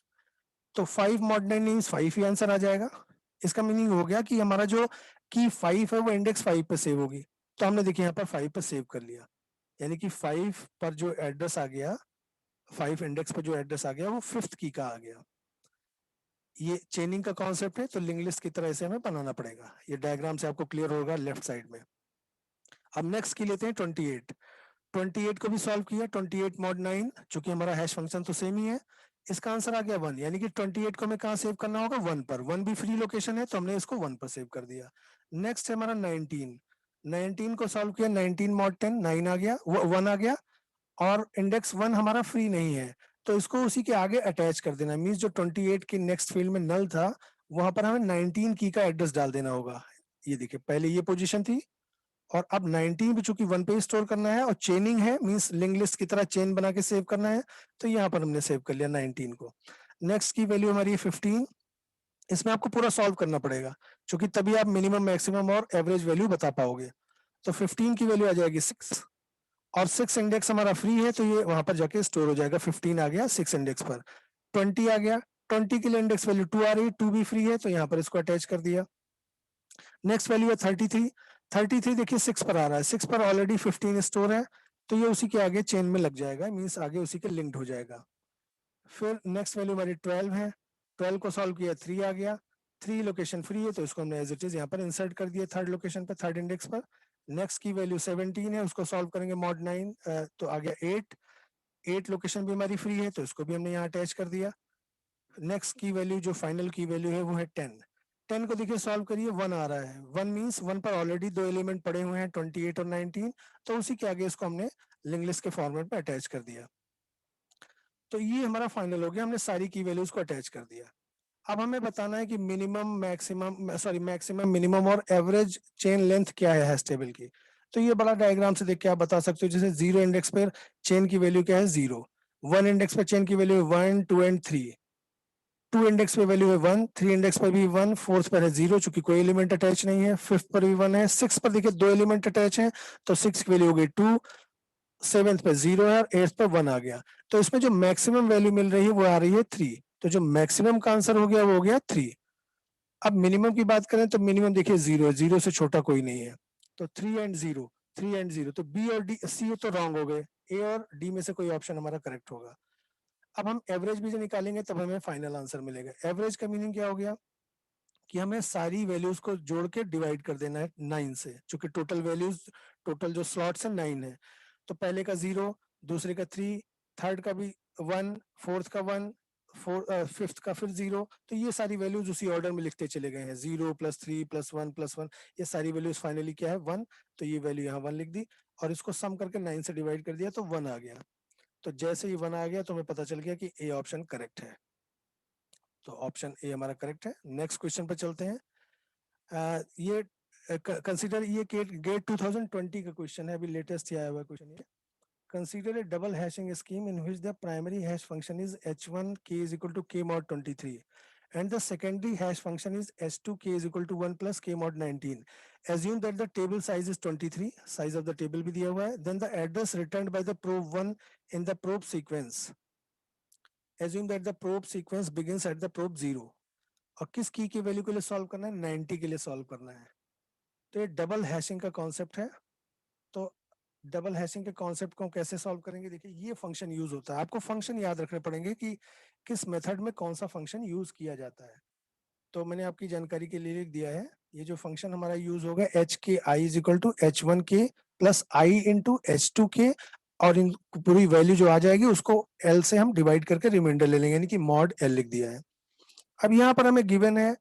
तो 5 मॉड 9 मीन्स 5 ही आंसर आ जाएगा। इसका मीनिंग हो गया कि हमारा जो की 5 है वो इंडेक्स 5 पे सेव होगी। तो हमने देखिए यहाँ पर 5 पे सेव कर लिया, यानी कि 5 पर जो एड्रेस आ गया, 5 इंडेक्स पर जो एड्रेस आ गया वो 5th की का आ गया। ये चेनिंग का कॉन्सेप्ट है, तो लिंक लिस्ट की तरह से हमें बनाना पड़ेगा। ये डायग्राम से आपको क्लियर होगा लेफ्ट साइड में। अब नेक्स्ट की लेते हैं 28। 28 को भी सॉल्व किया, 28 मॉड 9, चूंकि हमारा हैश फंक्शन तो सेम ही है, इसका आंसर आ गया 1, यानी कि 28 को हमें कहाँ सेव करना होगा, 1 पर। 1 भी फ्री लोकेशन है तो हमने इसको 1 पर सेव कर दिया। नेक्स्ट है हमारा 19। 19 को सॉल्व किया, 19 मॉड 10, 9 आ गया, 1 आ गया, और इंडेक्स 1 हमारा फ्री नहीं है तो इसको उसी के आगे अटैच कर देना। मीन्स जो 28 की नेक्स्ट फील्ड में नल था वहां पर हमें 19 की का एड्रेस डाल देना होगा। ये देखिए पहले ये पोजीशन थी, और अब 19 भी चूंकि 1 पे स्टोर करना है और चेनिंग है, मींस लिंक लिस्ट की तरह चेन बना के सेव करना है, तो यहाँ पर हमने सेव कर लिया 19 को। नेक्स्ट की वैल्यू हमारी 15, इसमें आपको पूरा सॉल्व करना पड़ेगा, क्योंकि तभी आप मिनिमम, मैक्सिमम और एवरेज वैल्यू बता पाओगे। तो 15 की वैल्यू आ जाएगी 6, और 6 इंडेक्स हमारा फ्री है, तो ये वहां पर जाके स्टोर हो जाएगा। 15 आ गया 6 इंडेक्स पर। 20 आ गया, 20 के लिए इंडेक्स वैल्यू 2 आ रही है, 2 भी फ्री है, तो यहाँ पर इसको अटैच कर दिया। नेक्स्ट वैल्यू है 33। 33 देखिए 6 पर आ रहा है, 6 पर ऑलरेडी 15 स्टोर है, तो ये उसी के आगे चेन में लग जाएगा, मीन्स आगे उसी के लिंक्ड हो जाएगा। फिर नेक्स्ट वैल्यू हमारी 12 है, 12 को सॉल्व किया, 3 आ गया। 3 लोकेशन फ्री है, तो इसको हमने एज इट इज यहाँ पर इंसर्ट कर दिया थर्ड लोकेशन पर, थर्ड इंडेक्स पर। नेक्स्ट की वैल्यू 17 है, उसको सॉल्व करेंगे मॉड 9, तो आ गया 8। 8 लोकेशन भी हमारी फ्री है, तो इसको भी हमने यहाँ अटैच कर दिया। नेक्स्ट की वैल्यू, जो फाइनल की वैल्यू है, वो है 10। 10 को देखिए सॉल्व करिए, 1 आ रहा है। 1 मीन्स 1 पर ऑलरेडी 2 एलिमेंट पड़े हुए हैं, 28 और 19, तो उसी के आगे इसको हमने लिंक लिस्ट के फॉर्मेट में अटैच कर दिया। तो ये हमारा फाइनल हो गया, हमने सारी की वैल्यूज को अटैच कर दिया। अब हमें बताना है कि minimum, maximum, sorry maximum, minimum और एवरेज चेन लेंथ क्या है हैश टेबल की। तो ये बड़ा डायग्राम से देख के आप बता सकते हो। जैसे 0 इंडेक्स पर चेन की वैल्यू क्या है, 0। 1 इंडेक्स पर चेन की वैल्यू है 1, 2 एंड 3। 2 इंडेक्स पे वैल्यू है 1, 3 इंडेक्स पर भी 1, फोर्थ पर है 0, चूंकि कोई एलिमेंट अटैच नहीं है। फिफ्थ पर भी 1 है। 6 पर देखिए 2 एलिमेंट अटैच है, तो 6 की वैल्यू हो गई 2। सेवेंथ पे 0 है, और 8th पे 1 आ गया। तो इसमें जो मैक्सिमम वैल्यू मिल रही है वो आ रही है 3। तो जो मैक्सिमम का आंसर हो गया वो हो गया 3। अब मिनिमम की बात करें तो मिनिमम देखिए 0 है, 0 से छोटा कोई नहीं है, तो 3 एंड 0, 3 एंड 0, तो बी और डी, सी तो रॉन्ग हो गए, ए और डी में से कोई ऑप्शन हमारा करेक्ट होगा। अब हम एवरेज भी जो निकालेंगे तब हमें फाइनल आंसर मिलेगा। एवरेज का मीनिंग क्या हो गया कि हमें सारी वैल्यूज को जोड़ के डिवाइड कर देना है 9 से, क्योंकि टोटल वैल्यूज, टोटल जो स्लॉट्स है 9 है। तो पहले का 0, दूसरे का 3, थर्ड का भी 1, फोर्थ का 1, फिफ्थ का फिर 0। तो ये सारी वैल्यूज उसी ऑर्डर में लिखते चले गए हैं, 0 प्लस 3 प्लस 1 प्लस 1, ये सारी वैल्यूज फाइनली क्या है 1। तो ये वैल्यू यहाँ 1 लिख दी, और इसको सम करके 9 से डिवाइड कर दिया, तो 1 आ गया। तो जैसे ही 1 आ गया तो हमें पता चल गया कि ए ऑप्शन करेक्ट है। तो ऑप्शन ए हमारा करेक्ट है। नेक्स्ट क्वेश्चन पर चलते हैं। ये कंसीडर, ये गेट 2020 का क्वेश्चन है, अभी लेटेस्ट ही आया हुआ क्वेश्चन ये। Consider A double hashing scheme in which the primary hash function is h1 k is equal to k mod 23 and the secondary hash function is h2 k is equal to 1 plus k mod 19. Assume that the table size is 23, size of the table भी दिया हुआ है, then the address returned by the probe 1 in the probe sequence. Assume that the probe sequence begins at the probe 0. और किस की वैल्यू के लिए सॉल्व करना है, 90 के लिए सॉल्व करना है। तो ये डबल हैशिंग का कॉन्सेप्ट है। तो डबल हैशिंग के कॉन्सेप्ट को कैसे सॉल्व करेंगे, देखिए ये फंक्शन यूज होता है, आपको फंक्शन याद रखने पड़ेंगे कि किस मेथड में कौन सा फंक्शन यूज किया जाता है। तो मैंने आपकी जानकारी के लिए लिख दिया है, ये जो फंक्शन हमारा यूज होगा, एच के I is equal to h1 के प्लस आई इंटू h2 के, और इन पूरी वैल्यू जो आ जाएगी उसको l से हम डिवाइड करके रिमाइंडर ले लेंगे, यानी कि मॉड l लिख दिया है। अब यहाँ पर हमें गिवन है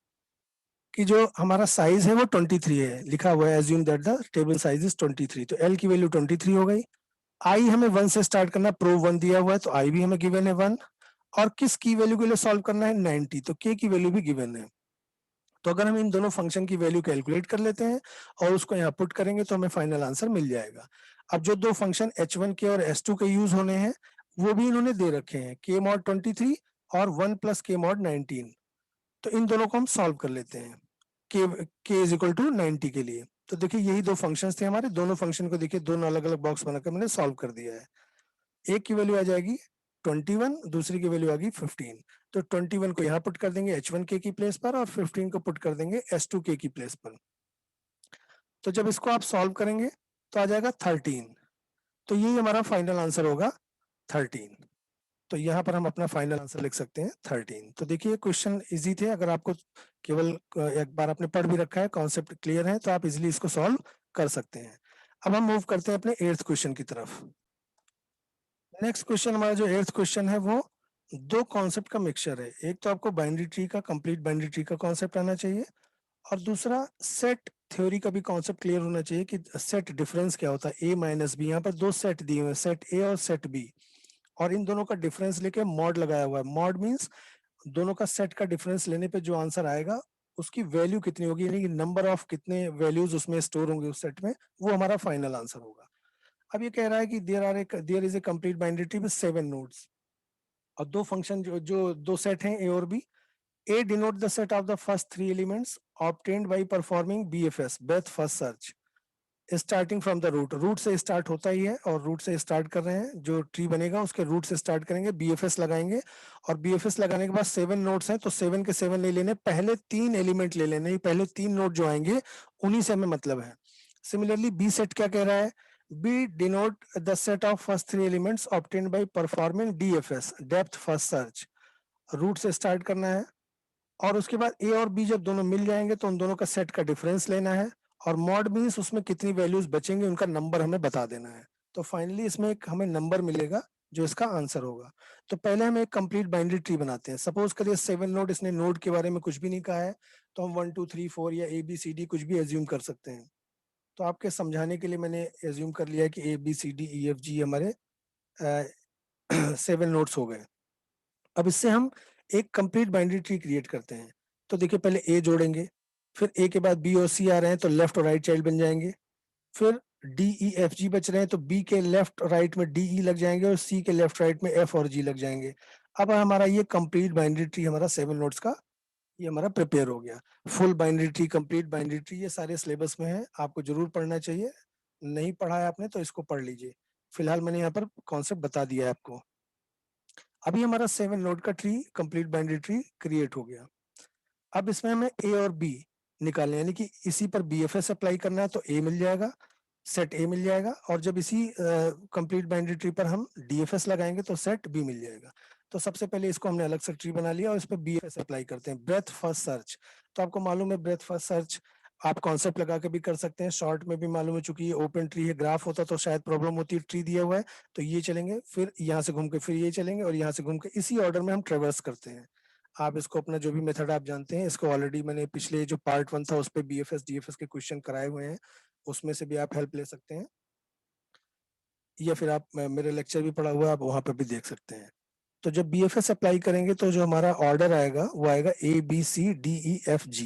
कि जो हमारा साइज है वो 23 है, लिखा हुआ है assume that the table size is 23, तो एल की वैल्यू 23 हो गई। आई हमें 1 से स्टार्ट करना, प्रो 1 दिया हुआ है, तो आई भी हमें गिवन है 1। और किस की वैल्यू के लिए सॉल्व करना है, 90, तो के की वैल्यू भी गिवन है। तो अगर हम इन दोनों फंक्शन की वैल्यू कैलकुलेट कर लेते हैं और उसको यहाँ पुट करेंगे तो हमें फाइनल आंसर मिल जाएगा। अब जो दो फंक्शन h1 के और h2 के यूज होने हैं वो भी इन्होंने दे रखे हैं, k mod 23 और 1 प्लस k mod 19। तो इन दोनों को हम सॉल्व कर लेते हैं k इज इक्वल टू 90 के लिए। तो देखिए यही दो फंक्शंस थे हमारे, दोनों फंक्शन को देखिए दोनों अलग अलग बॉक्स बनाकर मैंने सॉल्व कर दिया है। एक की वैल्यू आ जाएगी 21, दूसरी की वैल्यू आ गई 15। तो 21 को यहाँ पुट कर देंगे h1k की प्लेस पर, और 15 को पुट कर देंगे h2k की प्लेस पर। तो जब इसको आप सॉल्व करेंगे तो आ जाएगा 13। तो यही हमारा फाइनल आंसर होगा 13। तो यहाँ पर हम अपना फाइनल आंसर लिख सकते हैं 13। तो देखिए क्वेश्चन इजी थे, अगर आपको केवल एक बार आपने पढ़ भी रखा है, कॉन्सेप्ट क्लियर है, तो आप इजिली इसको सॉल्व कर सकते हैं। अब हम मूव करते हैं अपने 8th क्वेश्चन की तरफ। नेक्स्ट क्वेश्चन, हमारा जो 8th क्वेश्चन है वो दो कॉन्सेप्ट का मिक्सचर है। एक तो आपको बाइनरी ट्री का, कंप्लीट बाइनरी ट्री का कॉन्सेप्ट आना चाहिए, और दूसरा सेट थ्योरी का भी कॉन्सेप्ट क्लियर होना चाहिए कि सेट डिफरेंस क्या होता है, ए माइनस बी। यहाँ पर दो सेट दिए हुए हैं, सेट ए और सेट बी, और इन दोनों का डिफरेंस लेके मॉड लगाया हुआ है। मॉड मीन्स दोनों का सेट का डिफरेंस लेने पे जो आंसर आएगा उसकी वैल्यू कितनी होगी, यानी कि नंबर ऑफ कितने वैल्यूज उसमें स्टोर होंगे उस सेट में, वो हमारा फाइनल आंसर होगा। अब ये कह रहा है कि there is a complete binary tree with 7 nodes, और दो फंक्शन जो जो दो सेट हैं ए और B, A denote the set of the first three elements obtained by performing BFS, breadth first search, starting from the root. Root से स्टार्ट होता ही है और रूट से स्टार्ट कर रहे हैं, जो ट्री बनेगा उसके रूट से स्टार्ट करेंगे, बीएफएस लगाएंगे और बीएफएस लगाने के बाद 7 नोड्स हैं तो 7 के 7 नहीं लेने, पहले 3 एलिमेंट ले लेने, पहले 3 नोड जो आएंगे उन्हीं से हमें मतलब है। सिमिलरली बी सेट क्या कह रहा है, B denote the set of first 3 elements obtained by performing DFS, depth first search. Root से स्टार्ट करना है और उसके बाद ए और बी जब दोनों मिल जाएंगे तो उन दोनों का सेट का डिफरेंस लेना है और मॉड मीन्स उसमें कितनी वैल्यूज बचेंगे उनका नंबर हमें बता देना है। तो फाइनली इसमें एक हमें नंबर मिलेगा जो इसका आंसर होगा। तो पहले हम एक कंप्लीट बाइनरी ट्री बनाते हैं। सपोज करिए 7 नोड, इसने नोड के बारे में कुछ भी नहीं कहा है तो हम 1 2 3 4 या ABCD कुछ भी एज्यूम कर सकते हैं। तो आपके समझाने के लिए मैंने एज्यूम कर लिया है कि ABCDEFG हमारे 7 नोड्स हो गए। अब इससे हम एक कंप्लीट बाइनरी ट्री क्रिएट करते हैं। तो देखिए पहले ए जोड़ेंगे, फिर ए के बाद बी और सी आ रहे हैं तो लेफ्ट और राइट चाइल्ड बन जाएंगे, फिर DEFG बच रहे हैं तो बी के लेफ्ट राइट में DE लग जाएंगे और सी के लेफ्ट राइट में F और G लग जाएंगे। अब हमारा ये कंप्लीट बाइनरी ट्री हमारा 7 नोड्स का ये हमारा प्रिपेयर हो गया। Full binary tree, complete binary tree, ये सारे सिलेबस में है, आपको जरूर पढ़ना चाहिए। नहीं पढ़ा है आपने तो इसको पढ़ लीजिए। फिलहाल मैंने यहाँ पर कॉन्सेप्ट बता दिया है आपको। अभी हमारा 7 नोड का tree, complete binary tree create हो गया। अब इसमें हमें ए और बी निकालने, यानी कि इसी पर BFS अप्लाई करना है तो ए मिल जाएगा, सेट ए मिल जाएगा, और जब इसी कंप्लीट बाइनरी ट्री पर हम DFS लगाएंगे तो सेट बी मिल जाएगा। तो सबसे पहले इसको हमने अलग से ट्री बना लिया और इस पर BFS अप्लाई करते हैं, ब्रेथ फर्स्ट सर्च। तो आपको मालूम है ब्रेथ फर्स्ट सर्च आप कॉन्सेप्ट लगा के भी कर सकते हैं, शॉर्ट में भी मालूम है, चूंकि ये ओपन ट्री है, ग्राफ होता तो शायद प्रॉब्लम होती है, ट्री दिया हुआ है तो ये चलेंगे, फिर यहाँ से घूम के फिर ये चलेंगे और यहाँ से घूम के, इसी ऑर्डर में हम ट्रेवर्स करते हैं। आप इसको अपना जो भी मेथड आप जानते हैं, इसको ऑलरेडी मैंने पिछले जो पार्ट 1 था उस पर BFS DFS के क्वेश्चन कराए हुए हैं, उसमें से भी आप हेल्प ले सकते हैं, या फिर आप मेरे लेक्चर भी पढ़ा हुआ है, आप वहां पर भी देख सकते हैं। तो जब BFS अप्लाई करेंगे तो जो हमारा ऑर्डर आएगा वो आएगा ABCDEFG।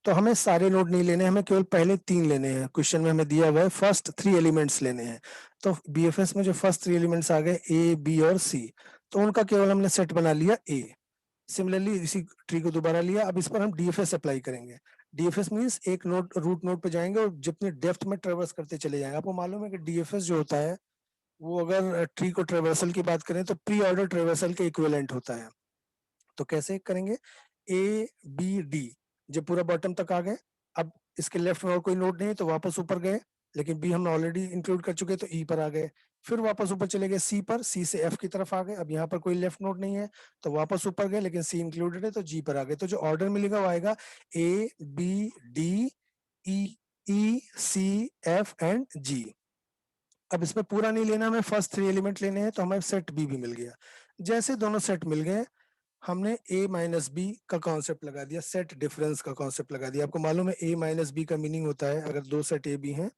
तो हमें सारे नोड नहीं लेने, हमें केवल पहले 3 लेने हैं। क्वेश्चन में हमें दिया हुआ है फर्स्ट 3 एलिमेंट्स लेने हैं। तो BFS में जो फर्स्ट 3 एलिमेंट्स आ गए A B और C, तो उनका केवल हमने सेट बना लिया A। सिमिलरली इसी ट्री को दोबारा लिया, अब इस पर हम DFS अप्लाई करेंगे। DFS मींस एक नोड रूट नोड पे जाएंगे और जितने डेप्थ में ट्रेवर्स करते चले जाएंगे। आपको मालूम है कि DFS जो होता है वो अगर ट्री को ट्रेवर्सल की बात करें तो प्री ऑर्डर ट्रेवर्सल के इक्विवेलेंट होता है। तो कैसे करेंगे, ABD जब पूरा बॉटम तक आ गए, अब इसके लेफ्ट में और कोई नोड नहीं है तो वापस ऊपर गए, लेकिन बी हमने ऑलरेडी इंक्लूड कर चुके तो ई पर आ गए, फिर वापस ऊपर चले गए सी पर, सी से एफ की तरफ आ गए, अब यहाँ पर कोई लेफ्ट नोड नहीं है तो वापस ऊपर गए, लेकिन सी इंक्लूडेड है तो जी पर आ गए। तो जो ऑर्डर मिलेगा वो आएगा ABD EECF एंड G। अब इसमें पूरा नहीं लेना, हमें फर्स्ट 3 एलिमेंट लेने हैं तो हमें सेट बी भी मिल गया। जैसे दोनों सेट मिल गए, हमने A माइनस बी का कॉन्सेप्ट लगा दिया, सेट डिफरेंस का कॉन्सेप्ट लगा दिया। आपको मालूम है A माइनस बी का मीनिंग होता है, अगर दो सेट ए बी हैं,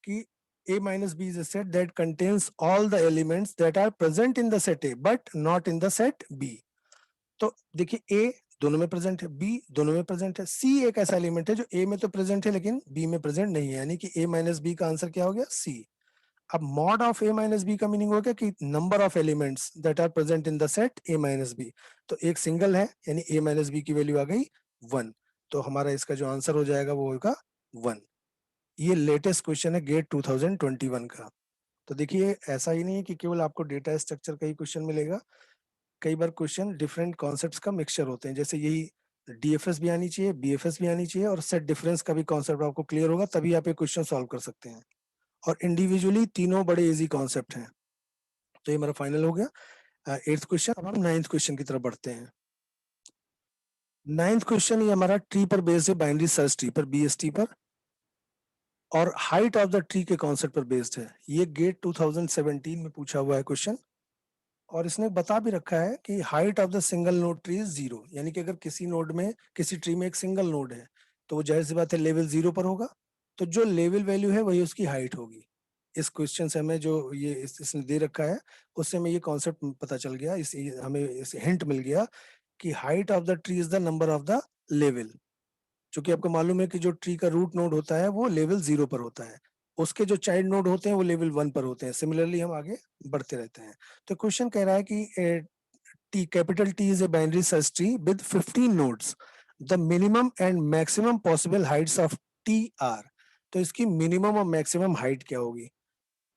कि A minus B is a set that contains all the elements that are present in the set A but not in the set B। तो देखिए A दोनों में प्रेजेंट है, B दोनों में प्रेजेंट है, C एक ऐसा एलिमेंट है जो A में तो प्रेजेंट है लेकिन B में प्रेजेंट नहीं है, यानी कि A माइनस बी का आंसर क्या हो गया, C। अब mod of A minus B का मीनिंग हो गया कि number of elements that are present in the set A minus B. तो एक सिंगल है यानी A माइनस बी की वैल्यू आ गई 1। तो हमारा इसका जो आंसर हो जाएगा वो होगा 1। ये लेटेस्ट क्वेश्चन है गेट 2021 का। तो देखिए ऐसा ही नहीं है कि केवल आपको डेटा स्ट्रक्चर का ही क्वेश्चन मिलेगा, कई बार क्वेश्चन डिफरेंट कॉन्सेप्ट्स का मिक्सचर होते हैं। जैसे यही DFS भी आनी चाहिए, BFS भी आनी चाहिए और सेट डिफरेंस का भी कॉन्सेप्ट आपको क्लियर होगा, तभी आप ये क्वेश्चन सॉल्व कर सकते हैं। और इंडिविजुअली तीनों बड़े इजी कॉन्सेप्ट हैं। तो ये मेरा फाइनल हो गया 8th क्वेश्चन। अब हम 9th क्वेश्चन की तरफ बढ़ते हैं। 9th क्वेश्चन ये हमारा ट्री पर बेस्ड है, बाइनरी सर्च ट्री पर, BST पर, और हाइट ऑफ द ट्री के कॉन्सेप्ट पर बेस्ड है। ये गेट 2017 में पूछा हुआ है क्वेश्चन, और इसने बता भी रखा है कि height of the single node tree is 0, यानी कि अगर किसी नोड में, किसी ट्री में एक सिंगल नोड है तो वो जाहिर सी बात है लेवल 0 पर होगा, तो जो लेवल वैल्यू है वही उसकी हाइट होगी। इस क्वेश्चन से हमें जो ये इसने दे रखा है उससे हमें ये कॉन्सेप्ट पता चल गया, हमें इस हिंट मिल गया कि height of the tree is the number of the level. क्योंकि आपको मालूम है कि जो ट्री का रूट नोड होता है वो लेवल 0 पर होता है, उसके जो चाइल्ड नोड होते हैं वो लेवल 1 पर होते हैं। सिमिलरली हम आगे बढ़ते रहते हैं। तो क्वेश्चन कह रहा है कि T, capital T is a binary search tree with 15 nodes. The minimum and maximum possible heights of T are. तो इसकी मिनिमम और मैक्सिमम हाइट क्या होगी?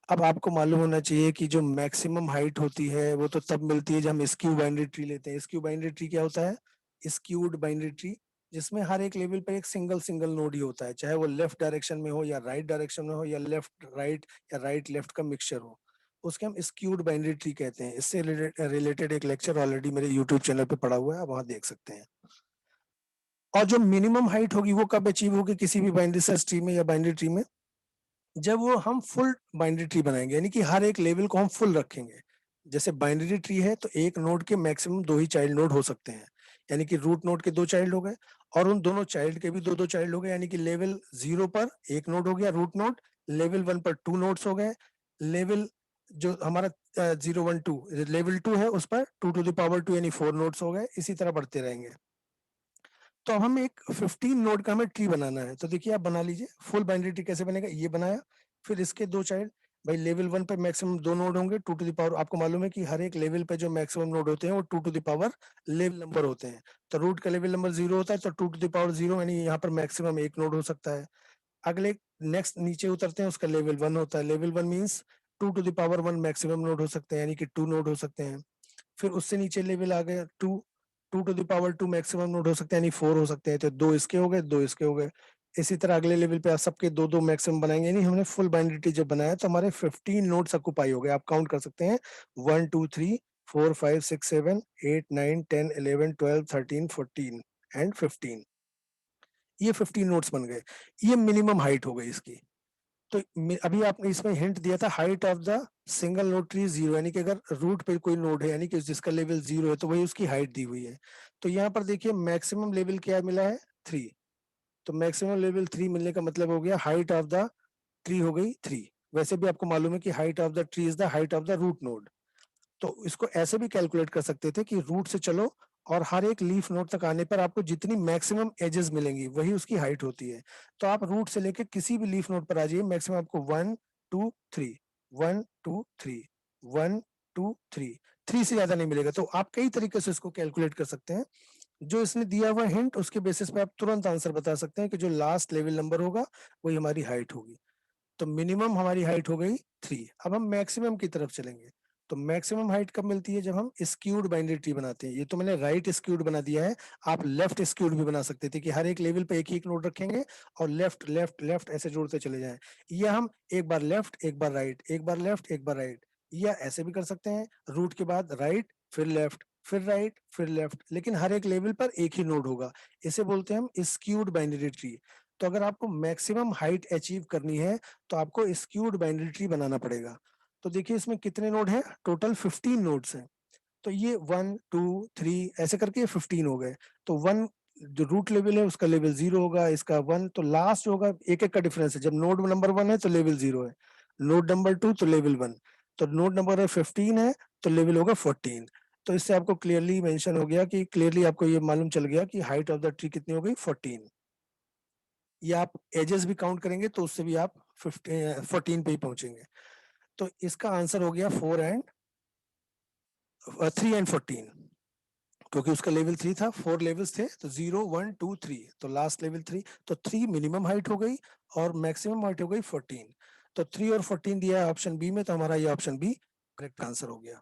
अब आपको मालूम होना चाहिए कि जो मैक्सिमम हाइट होती है वो तो तब मिलती है जब हम स्क्यू बाइनरी ट्री लेते हैं। स्क्यू बाइनरी ट्री क्या होता है? स्क्यूड बाइनरी ट्री, जिसमें हर एक लेवल पर एक सिंगल सिंगल नोड ही होता है, चाहे वो लेफ्ट डायरेक्शन में हो या राइट डायरेक्शन में हो या लेफ्ट राइट या राइट लेफ्ट का मिक्सचर हो, उसके हम स्क्यूड बाइनरी ट्री कहते हैं। इससे रिलेटेड एक लेक्चर ऑलरेडी मेरे यूट्यूब चैनल पे पड़ा हुआ है, आप वहां देख सकते हैं। और जो मिनिमम हाइट होगी वो कब अचीव होगी किसी भी बाइनरी सर्च ट्री में या बाइनरी ट्री में? जब वो हम फुल बाइनरी ट्री बनाएंगे, यानी कि हर एक लेवल को हम फुल रखेंगे। जैसे बाइनरी ट्री है तो एक नोड के मैक्सिमम 2 ही चाइल्ड नोड हो सकते हैं, यानी कि रूट नोड के 2 चाइल्ड हो गए और उन दोनों चाइल्ड के भी 2-2 चाइल्ड हो गए, यानी कि लेवल 0 पर एक नोड हो गया रूट नोड, लेवल 1 पर 2 नोड्स हो गए, लेवल जो हमारा 0 1 2 लेवल 2 है उस पर 2 to the power 2 यानी 4 नोड्स हो गए, इसी तरह बढ़ते रहेंगे। तो अब हमें एक 15 नोड का हमें ट्री बनाना है। तो देखिए आप बना लीजिए, फुल बाइनरी ट्री कैसे बनेगा, ये बनाया, फिर इसके 2 चाइल्ड, भाई लेवल 1 पे मैक्सिमम 2 नोड होंगे, 2 to the पावर, आपको मालूम है कि हर एक लेवल पे जो मैक्सिमम नोड होते हैं वो 2 to the power level number होते हैं। तो रूट का लेवल नंबर 0 होता है तो 2 to the पावर 0 यानी यहाँ पर मैक्सिमम एक नोड हो सकता है। अगले नेक्स्ट नीचे उतरते हैं, उसका लेवल 1 होता है, level 1 means 2 to the power 1 maximum node हो सकते हैं, यानी कि 2 नोड हो सकते हैं। फिर उससे नीचे लेवल आ गया 2, 2 to the power 2 maximum node हो सकते हैं, यानी 4 हो सकते हैं, तो 2 इसके हो गए, 2 इसके हो गए। इसी तरह अगले लेवल पे आप सबके 2-2 मैक्सिमम बनाएंगे, यानी हमने फुल बाइनरी ट्री जब बनाया तो हमारे 15 नोड्स ऑक्युपाई हो गए। आप काउंट कर सकते हैं 1 2 3 4 5 6 7 8 9 10 11 12 13 14 एंड 15। ये 15 नोड्स बन गए, ये मिनिमम हाइट हो गई इसकी। तो अभी आपने इसमें हिंट दिया था height of the single node tree 0, यानी कि अगर रूट पे कोई नोड है यानी कि जिसका लेवल 0 है तो वही उसकी हाइट दी हुई है। तो यहाँ पर देखिए मैक्सिमम लेवल क्या मिला है, 3। तो मैक्सिमम लेवल 3 मिलने का मतलब हो गया हाइट ऑफ द ट्री हो गई 3। वैसे भी आपको मालूम है कि height of the tree is the height of the root node. तो इसको ऐसे भी कैलकुलेट कर सकते थे कि रूट से चलो और हर एक लीफ नोड तक आने पर आपको जितनी मैक्सिमम एजेस मिलेंगी वही उसकी हाइट होती है। तो आप रूट से लेके किसी भी लीफ नोड पर आ जाइए, मैक्सिमम आपको 1 2 3 1 2 3 1 2 3 3 से ज्यादा नहीं मिलेगा। तो आप कई तरीके से इसको कैलकुलेट कर सकते हैं। जो इसने दिया हुआ हिंट उसके बेसिस पे आप तुरंत आंसर बता सकते हैं कि जो लास्ट लेवल नंबर होगा वही हमारी हाइट होगी। तो मिनिमम हमारी हाइट हो गई 3। अब हम मैक्सिमम की तरफ चलेंगे। तो मैक्सिमम हाइट कब मिलती है, जब हम स्क्यूड बाइनरी ट्री बनाते हैं। ये तो मैंने राइट स्क्यूड बना दिया है, आप लेफ्ट स्क्यूड भी बना सकते थे कि हर एक लेवल पे एक ही एक नोड रखेंगे और लेफ्ट लेफ्ट लेफ्ट ऐसे जोड़ते चले जाएं। या हम एक बार लेफ्ट एक बार राइट, एक बार लेफ्ट एक बार राइट, या ऐसे भी कर सकते हैं रूट के बाद राइट फिर लेफ्ट फिर राइट फिर लेफ्ट, लेकिन हर एक लेवल पर एक ही नोड होगा। इसे बोलते हैं हम स्क्यूड बाइनरी ट्री। तो अगर आपको मैक्सिमम हाइट अचीव करनी है तो आपको स्क्यूड बाइनरी ट्री बनाना पड़ेगा। तो देखिए इसमें कितने नोड हैं, टोटल 15 नोड्स हैं। तो ये 1 2 3 ऐसे करके 15 हो गए। तो 1 जो रूट लेवल है उसका लेवल 0 होगा, इसका 1, तो लास्ट होगा एक एक का डिफरेंस है। जब नोड नंबर 1 है तो लेवल 0 है, नोड नंबर 2 तो लेवल 1, तो नोड नंबर 15 है तो लेवल होगा 14। तो इससे आपको क्लियरली मेंशन हो गया कि क्लियरली आपको ये मालूम चल गया कि हाइट ऑफ द ट्री कितनी हो गई, 14। या आप एजेस भी काउंट करेंगे तो उससे भी आप 14 पे ही पहुंचेंगे। तो इसका आंसर हो गया 3 एंड 14, क्योंकि उसका लेवल 3 था, 4 लेवल्स थे तो 0 1 2 3, तो लास्ट लेवल 3। तो 3 मिनिमम हाइट हो गई और मैक्सिमम हाइट हो गई 14। तो 3 और 14 दिया है ऑप्शन बी में, तो हमारा ये ऑप्शन बी करेक्ट आंसर हो गया।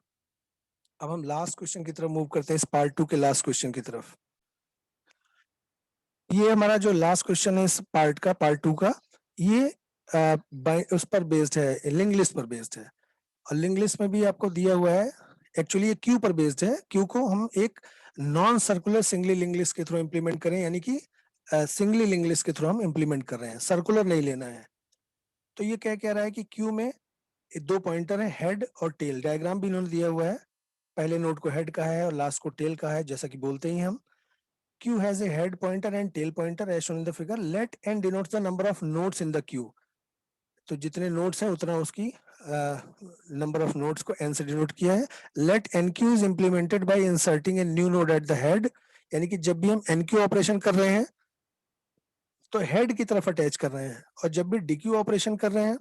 अब हम लास्ट क्वेश्चन की तरफ मूव करते हैं, इस पार्ट 2 के लास्ट क्वेश्चन की तरफ। ये हमारा जो लास्ट क्वेश्चन है इस पार्ट का, पार्ट 2 का, ये उस पर बेस्ड है, लिंक लिस्ट पर बेस्ड है। और लिंक लिस्ट में भी आपको दिया हुआ है, एक्चुअली ये क्यू पर बेस्ड है। क्यू को हम एक non circular singly link list के थ्रू इंप्लीमेंट करें, यानी कि सिंगली लिंक लिस्ट के थ्रू हम इंप्लीमेंट कर रहे हैं, सर्कुलर नहीं लेना है। तो ये क्या कह रहा है कि क्यू में 2 पॉइंटर है, हेड और टेल। डायग्राम भी इन्होंने दिया हुआ है, पहले नोड को हेड का है और लास्ट को टेल का है, जैसा कि बोलते ही हम। Q has a head pointer and tail pointer as shown in the figure. Let n denotes the number of nodes in the queue. तो जितने नोड्स हैं उतना उसकी नंबर ऑफ नोड्स को n से डिनोट किया है। Let nq is implemented by inserting a new node at the head, यानी कि जब भी हम nq ऑपरेशन कर रहे हैं तो हेड की तरफ अटैच कर रहे हैं, और जब भी dq ऑपरेशन कर रहे हैं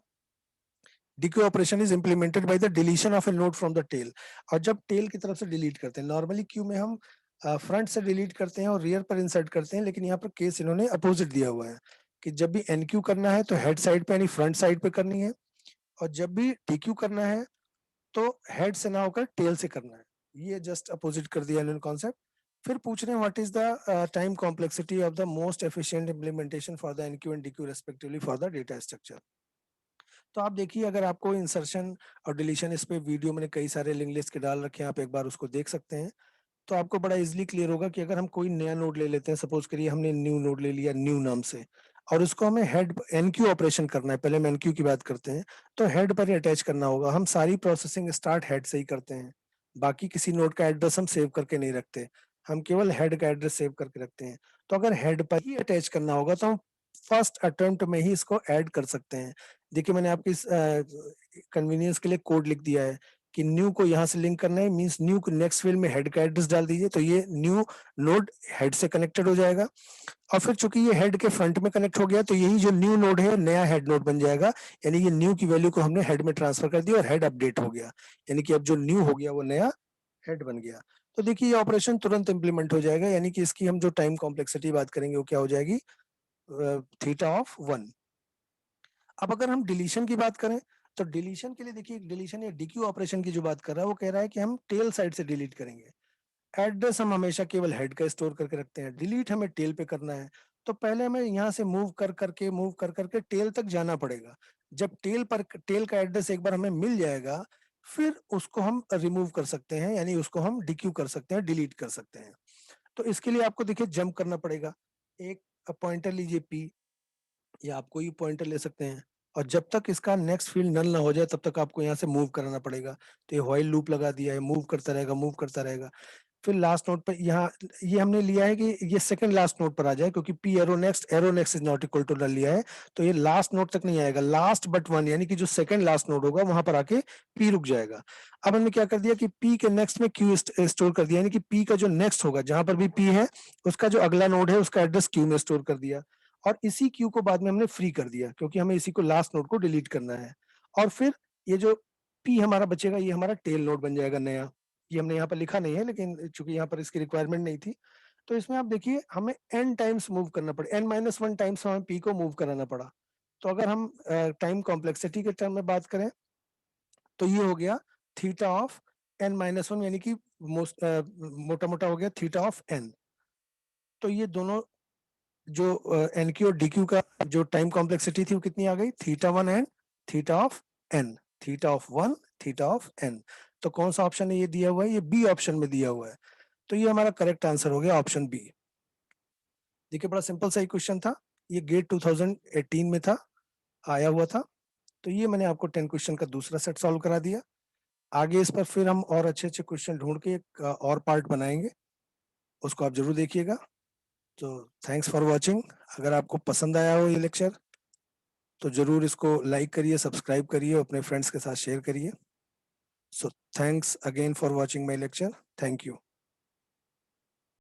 DQ operation is implemented by the deletion of a node from the tail. और जब टेल की तरफ से डिलीट करते हैं, नॉर्मली क्यू में हम फ्रंट से डिलीट करते हैं और रियर पर इंसर्ट करते हैं, लेकिन यहाँ पर केस इन्होंने अपोजिट दिया हुआ है कि जब भी एनक्यू करना है तो हेड साइड पे यानी फ्रंट साइड पे करनी है, और जब भी डीक्यू करना है तो हेड से ना होकर टेल से करना है। ये जस्ट अपोजिट कर दिया इन्होंने कॉन्सेप्ट। फिर पूछ रहे हैं what is the time complexity of the most efficient implementation for the enqueue and dequeue respectively for the data structure. तो आप देखिए, अगर आपको इंसर्शन और डिलीशन, इस पे वीडियो मैंने कई सारे लिंक लिस्ट के डाल रखे हैं, आप एक बार उसको देख सकते हैं, तो आपको बड़ा इजीली क्लियर होगा कि अगर हम कोई नया नोड ले लेते हैं, सपोज करिए हमने न्यू नोड ले लिया न्यू नाम से, और उसको हमें हेड एनक्यू ऑपरेशन करना है, पहले हम एनक्यू की बात करते हैं, तो हेड पर ही अटैच करना होगा। हम सारी प्रोसेसिंग स्टार्ट हेड से ही करते हैं, बाकी किसी नोड का एड्रेस हम सेव करके नहीं रखते, हम केवल हेड का एड्रेस सेव करके रखते हैं। तो अगर हेड पर ही अटैच करना होगा तो हम फर्स्ट अटेम्प्ट में ही इसको ऐड कर सकते हैं। देखिए, मैंने आपकी कन्वीनियंस के लिए कोड लिख दिया है कि न्यू को यहाँ से लिंक करना है, मींस न्यू को नेक्स्ट फील्ड में हेड का एड्रेस डाल दीजिए, तो ये न्यू नोड हेड से कनेक्टेड हो जाएगा। और फिर चूंकि ये हेड के फ्रंट में कनेक्ट हो गया, तो यही जो न्यू नोड है नया हेड नोड बन जाएगा, यानी ये न्यू की वैल्यू को हमने हेड में ट्रांसफर कर दिया और हेड अपडेट हो गया, यानी कि अब जो न्यू हो गया वो नया हेड बन गया। तो देखिए, ये ऑपरेशन तुरंत इंप्लीमेंट हो जाएगा, यानी कि इसकी हम जो टाइम कॉम्प्लेक्सिटी बात करेंगे वो क्या हो जाएगी, थीटा ऑफ 1। अब अगर हम डिलीशन की बात करें, तो डिलीशन के लिए देखिए, डिलीशन या डीक्यू ऑपरेशन की जो बात कर रहा है वो कह रहा है कि हम टेल साइड से डिलीट करेंगे। एड्रेस हम हमेशा केवल हेड का स्टोर करके रखते हैं, डिलीट हमें टेल पे करना है, तो पहले हमें यहाँ से मूव कर करके टेल तक जाना पड़ेगा। जब टेल का एड्रेस एक बार हमें मिल जाएगा, फिर उसको हम रिमूव कर सकते हैं, यानी उसको हम डीक्यू कर सकते हैं, डिलीट कर सकते हैं। तो इसके लिए आपको देखिए जंप करना पड़ेगा। एक पॉइंटर लीजिए पी, या आप कोई पॉइंटर ले सकते हैं, और जब तक इसका नेक्स्ट फील्ड नल ना हो जाए तब तक आपको यहाँ से मूव कराना पड़ेगा। तो ये व्हाइल लूप लगा दिया है, मूव करता रहेगा, मूव करता रहेगा। फिर लास्ट नोड पर यहाँ ये हमने लिया है कि ये सेकंड लास्ट नोड पर आ जाए, क्योंकि P arrow next is not equal to null लिया है, तो ये लास्ट नोड तक नहीं आएगा, लास्ट बट वन, यानी कि जो सेकंड लास्ट नोड होगा वहां पर आके पी रुक जाएगा। अब हमने क्या कर दिया कि पी के नेक्स्ट में क्यू स्टोर कर दिया, यानी कि पी का जो नेक्स्ट होगा जहां पर भी पी है, उसका जो अगला नोड है उसका एड्रेस क्यू में स्टोर कर दिया, और इसी क्यू को बाद में हमने फ्री कर दिया, क्योंकि हमें इसी को लास्ट नोड को डिलीट करना है। और फिर ये जो पी हमारा बचेगा, ये हमारा टेल नोड बन जाएगा नया। ये हमने यहाँ पर लिखा नहीं है, लेकिन चूंकि यहाँ पर इसकी रिक्वायरमेंट नहीं थी, तो इसमें आप देखिए हमें n टाइम्स मूव करना पड़े, n-1 टाइम्स हमें पी को मूव कराना पड़ा। तो अगर हम टाइम कॉम्प्लेक्सिटी के टर्म में बात करें, तो ये हो गया थीटा ऑफ n-1, यानी कि मोटा मोटा हो गया थीटा ऑफ n। तो ये दोनों जो एनक्यू और डीक्यू का जो टाइम कॉम्प्लेक्सिटी थी वो कितनी आ गई, theta 1 and theta of n, theta of 1 theta of n। तो कौन सा ऑप्शन है ये दिया हुआ है, ये बी ऑप्शन में दिया हुआ है, तो ये हमारा करेक्ट आंसर हो गया ऑप्शन बी। देखिए, बड़ा सिंपल सा ही क्वेश्चन था, ये गेट 2018 में था, आया हुआ था। तो ये मैंने आपको 10 क्वेश्चन का दूसरा सेट सॉल्व करा दिया। आगे इस पर फिर हम और अच्छे अच्छे क्वेश्चन ढूंढ के एक और पार्ट बनाएंगे, उसको आप जरूर देखिएगा। तो थैंक्स फॉर वॉचिंग। अगर आपको पसंद आया हो ये लेक्चर, तो जरूर इसको लाइक करिए, सब्सक्राइब करिए, अपने फ्रेंड्स के साथ शेयर करिए। So thanks again for watching my lecture. Thank you.